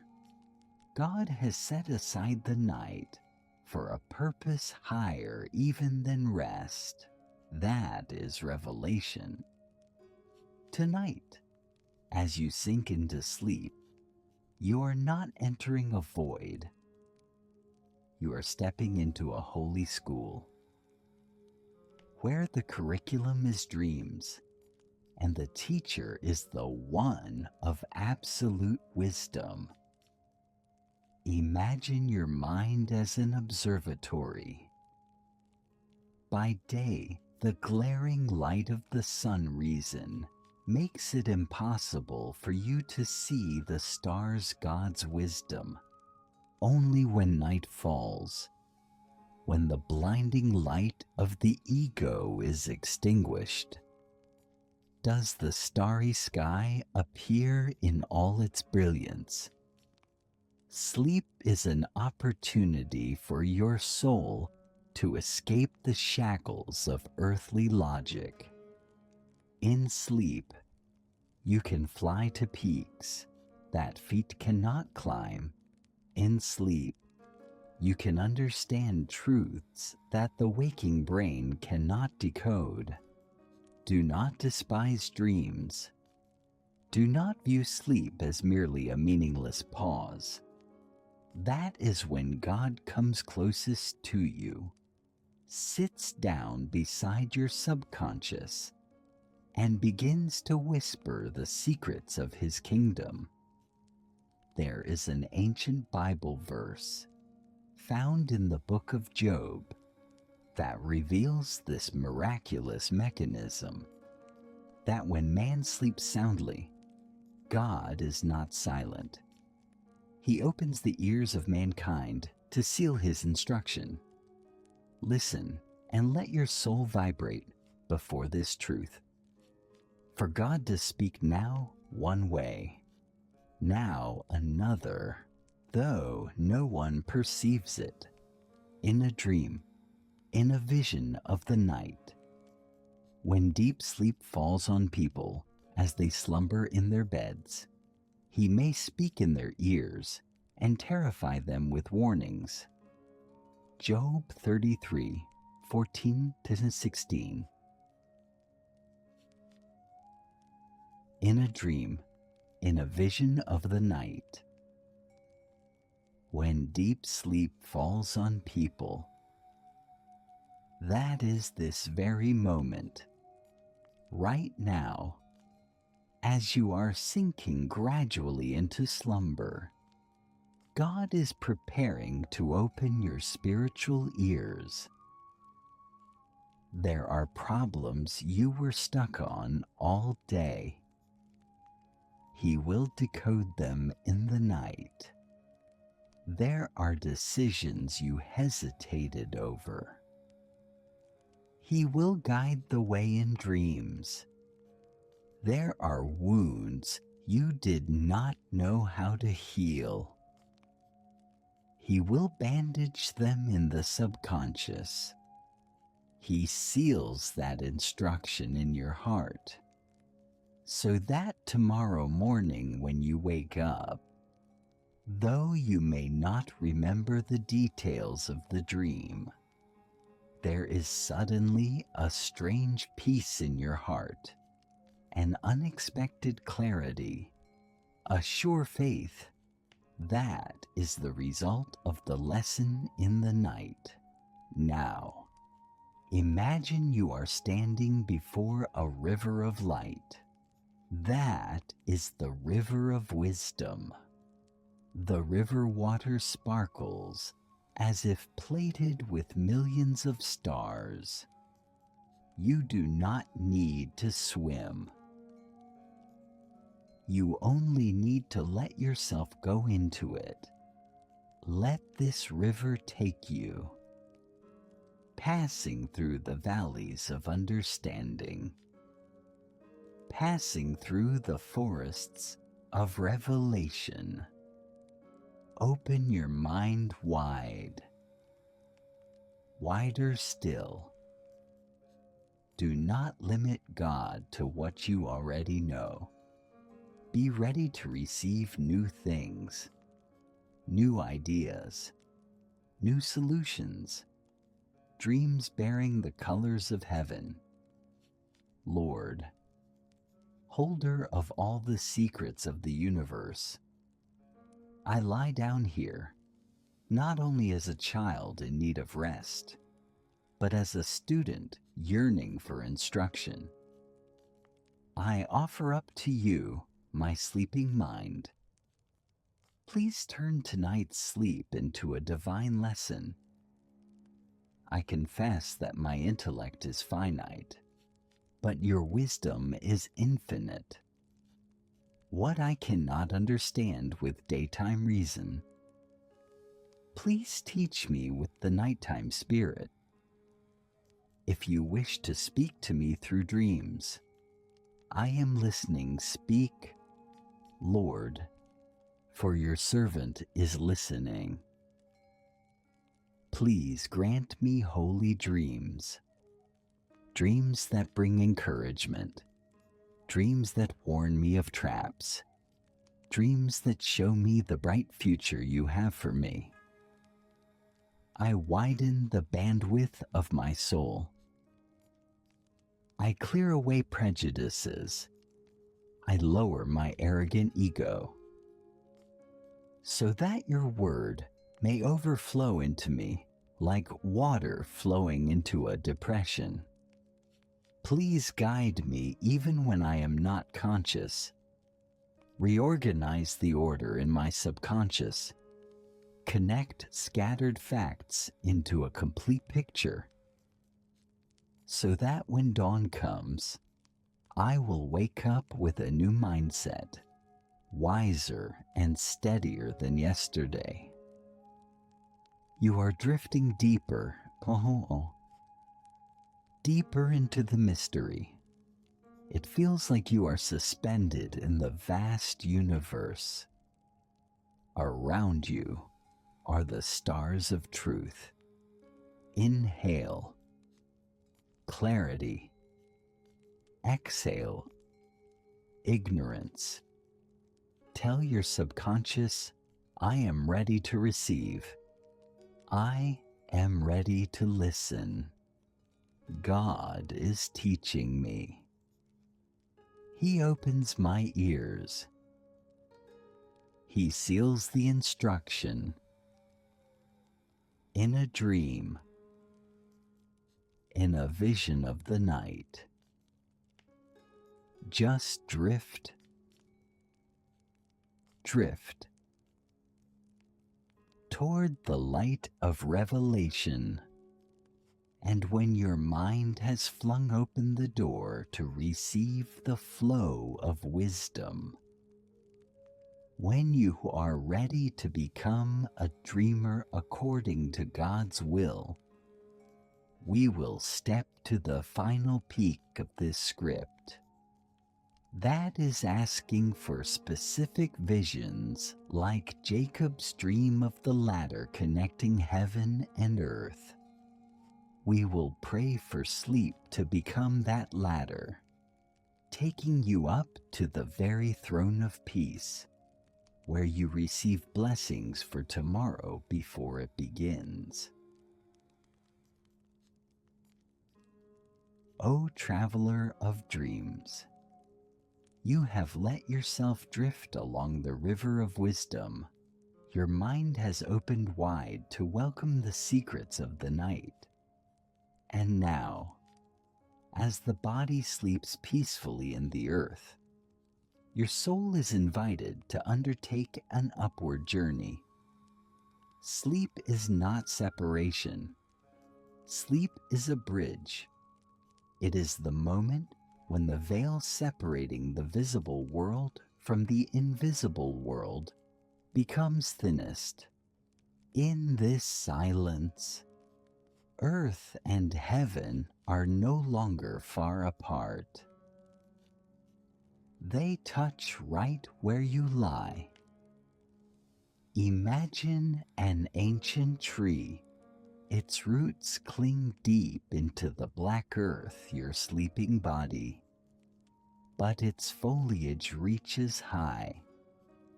God has set aside the night for a purpose higher even than rest. That is revelation. Tonight, as you sink into sleep, you are not entering a void. You are stepping into a holy school, where the curriculum is dreams, and the teacher is the one of absolute wisdom. Imagine your mind as an observatory. By day, the glaring light of the sun reason makes it impossible for you to see the stars' God's wisdom. Only when night falls, when the blinding light of the ego is extinguished, does the starry sky appear in all its brilliance. Sleep is an opportunity for your soul to escape the shackles of earthly logic. In sleep, you can fly to peaks that feet cannot climb. In sleep, you can understand truths that the waking brain cannot decode. Do not despise dreams. Do not view sleep as merely a meaningless pause. That is when God comes closest to you, sits down beside your subconscious, and begins to whisper the secrets of his kingdom. There is an ancient Bible verse found in the book of Job that reveals this miraculous mechanism, that when man sleeps soundly, God is not silent. He opens the ears of mankind to seal his instruction. Listen and let your soul vibrate before this truth. For God does speak now one way, now another, though no one perceives it. In a dream, in a vision of the night, when deep sleep falls on people as they slumber in their beds, he may speak in their ears and terrify them with warnings. Job 33:14-16. In a dream, in a vision of the night, when deep sleep falls on people, that is this very moment, right now, as you are sinking gradually into slumber. God is preparing to open your spiritual ears. There are problems you were stuck on all day. He will decode them in the night. There are decisions you hesitated over. He will guide the way in dreams. There are wounds you did not know how to heal. He will bandage them in the subconscious. He seals that instruction in your heart, so that tomorrow morning when you wake up, though you may not remember the details of the dream, there is suddenly a strange peace in your heart, an unexpected clarity, a sure faith. That is the result of the lesson in the night. Now, imagine you are standing before a river of light. That is the river of wisdom. The river water sparkles as if plated with millions of stars. You do not need to swim. You only need to let yourself go into it. Let this river take you, passing through the valleys of understanding, passing through the forests of revelation. Open your mind wide, wider still. Do not limit God to what you already know. Be ready to receive new things, new ideas, new solutions, dreams bearing the colors of heaven. Lord, holder of all the secrets of the universe, I lie down here, not only as a child in need of rest, but as a student yearning for instruction. I offer up to you my sleeping mind. Please turn tonight's sleep into a divine lesson. I confess that my intellect is finite, but your wisdom is infinite. What I cannot understand with daytime reason, please teach me with the nighttime spirit. If you wish to speak to me through dreams, I am listening. Speak, Lord, for your servant is listening. Please grant me holy dreams, dreams that bring encouragement, dreams that warn me of traps, dreams that show me the bright future you have for me. I widen the bandwidth of my soul. I clear away prejudices. I lower my arrogant ego, so that your word may overflow into me like water flowing into a depression. Please guide me even when I am not conscious. Reorganize the order in my subconscious. Connect scattered facts into a complete picture, so that when dawn comes, I will wake up with a new mindset, wiser and steadier than yesterday. You are drifting deeper, deeper into the mystery. It feels like you are suspended in the vast universe. Around you are the stars of truth. Inhale, clarity. Exhale, ignorance. Tell your subconscious, I am ready to receive. I am ready to listen. God is teaching me. He opens my ears. He seals the instruction. In a dream, in a vision of the night, just drift, drift toward the light of revelation. And when your mind has flung open the door to receive the flow of wisdom, when you are ready to become a dreamer according to God's will, we will step to the final peak of this script. That is asking for specific visions like Jacob's dream of the ladder connecting heaven and earth. We will pray for sleep to become that ladder, taking you up to the very throne of peace, where you receive blessings for tomorrow before it begins. O traveler of dreams, you have let yourself drift along the river of wisdom. Your mind has opened wide to welcome the secrets of the night. And now, as the body sleeps peacefully in the earth, your soul is invited to undertake an upward journey. Sleep is not separation. Sleep is a bridge. It is the moment when the veil separating the visible world from the invisible world becomes thinnest. In this silence, earth and heaven are no longer far apart. They touch right where you lie. Imagine an ancient tree. Its roots cling deep into the black earth, your sleeping body, but its foliage reaches high,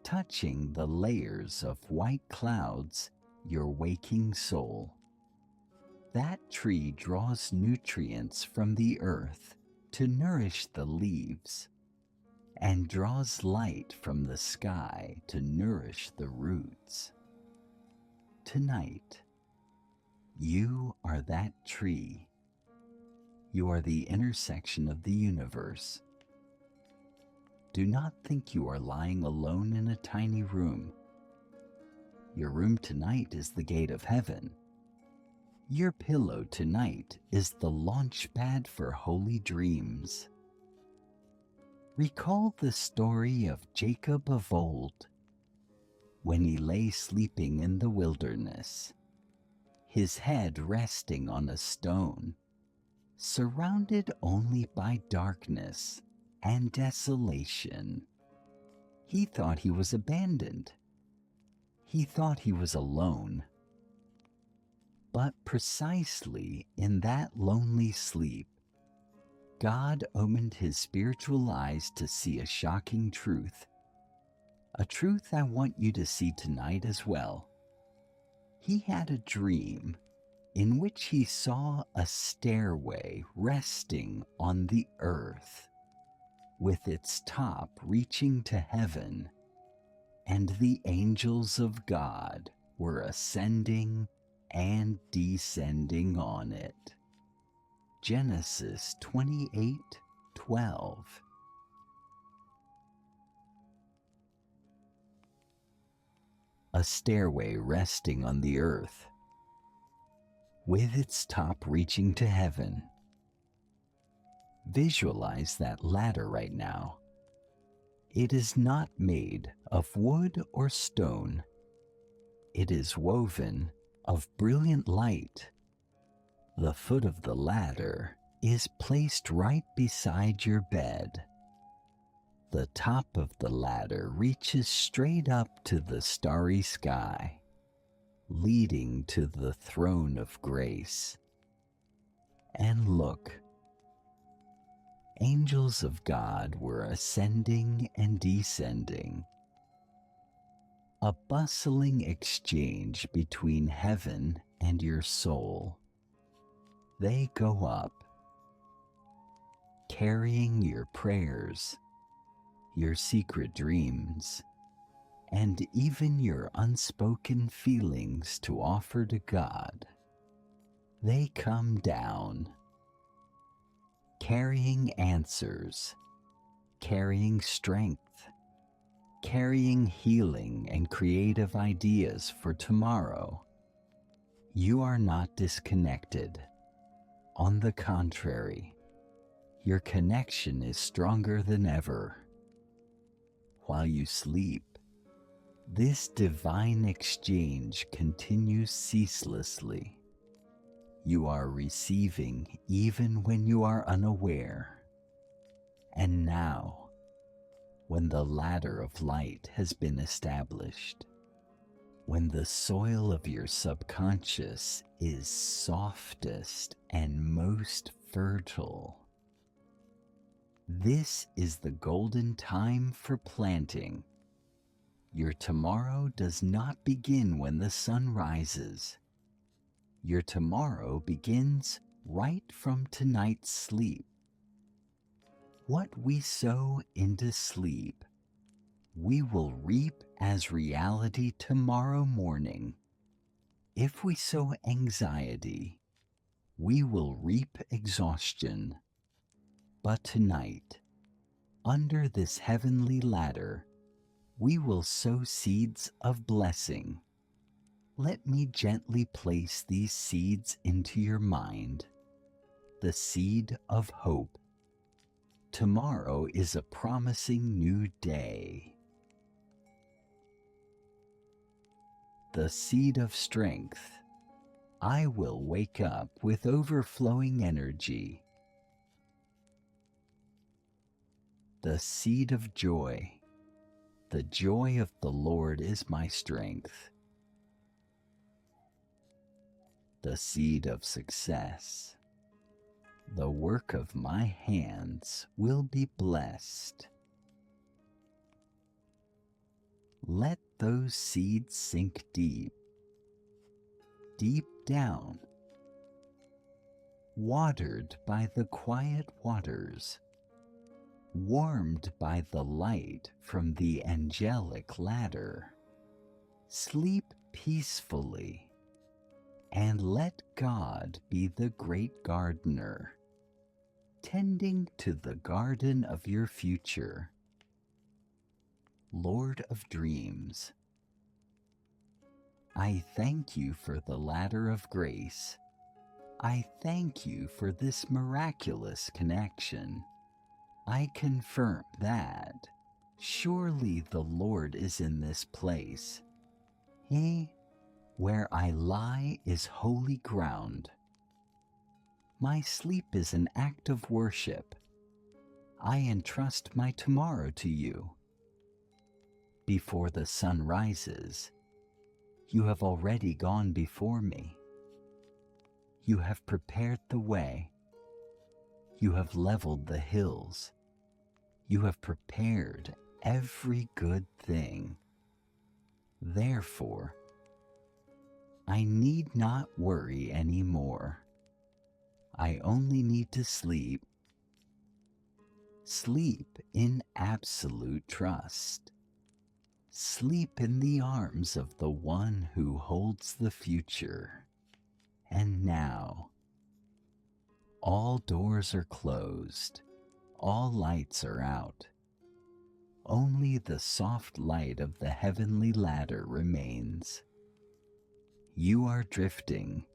touching the layers of white clouds, your waking soul. That tree draws nutrients from the earth to nourish the leaves, and draws light from the sky to nourish the roots. Tonight, you are that tree. You are the intersection of the universe. Do not think you are lying alone in a tiny room. Your room tonight is the gate of heaven. Your pillow tonight is the launch pad for holy dreams. Recall the story of Jacob of old, when he lay sleeping in the wilderness, his head resting on a stone, surrounded only by darkness and desolation. He thought he was abandoned. He thought he was alone. But precisely in that lonely sleep, God opened his spiritual eyes to see a shocking truth, a truth I want you to see tonight as well. He had a dream in which he saw a stairway resting on the earth, with its top reaching to heaven, and the angels of God were ascending and descending on it. Genesis 28:12. A stairway resting on the earth, with its top reaching to heaven. Visualize that ladder right now. It is not made of wood or stone. It is woven of brilliant light. The foot of the ladder is placed right beside your bed. The top of the ladder reaches straight up to the starry sky, leading to the throne of grace. And look, angels of God were ascending and descending. A bustling exchange between heaven and your soul. They go up, carrying your prayers, your secret dreams, and even your unspoken feelings to offer to God. They come down, carrying answers, carrying strength, carrying healing and creative ideas for tomorrow. You are not disconnected. On the contrary, your connection is stronger than ever. While you sleep, this divine exchange continues ceaselessly. You are receiving even when you are unaware. And now, when the ladder of light has been established, when the soil of your subconscious is softest and most fertile, this is the golden time for planting. Your tomorrow does not begin when the sun rises. Your tomorrow begins right from tonight's sleep. What we sow into sleep, we will reap as reality tomorrow morning. If we sow anxiety, we will reap exhaustion. But tonight, under this heavenly ladder, we will sow seeds of blessing. Let me gently place these seeds into your mind. The seed of hope. Tomorrow is a promising new day. The seed of strength. I will wake up with overflowing energy. The seed of joy. The joy of the Lord is my strength. The seed of success. The work of my hands will be blessed. Let those seeds sink deep, deep down, watered by the quiet waters, warmed by the light from the angelic ladder. Sleep peacefully, and let God be the great gardener, tending to the garden of your future. Lord of dreams, I thank you for the ladder of grace. I thank you for this miraculous connection. I confirm that surely the Lord is in this place. He, where I lie, is holy ground. My sleep is an act of worship. I entrust my tomorrow to you. Before the sun rises, you have already gone before me. You have prepared the way. You have leveled the hills. You have prepared every good thing. Therefore, I need not worry anymore. I only need to sleep. Sleep in absolute trust. Sleep in the arms of the one who holds the future. And now, all doors are closed. All lights are out. Only the soft light of the heavenly ladder remains. You are drifting,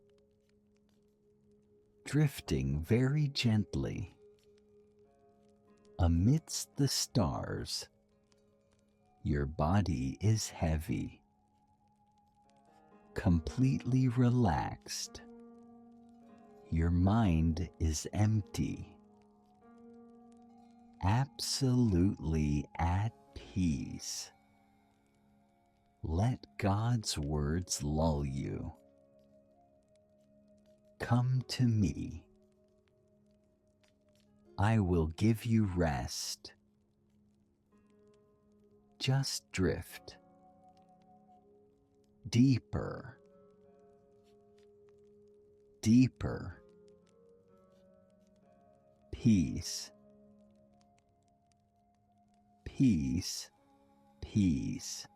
drifting very gently amidst the stars. Your body is heavy, completely relaxed. Your mind is empty, absolutely at peace. Let God's words lull you. Come to me. I will give you rest. Just drift deeper, deeper. Peace, peace, peace.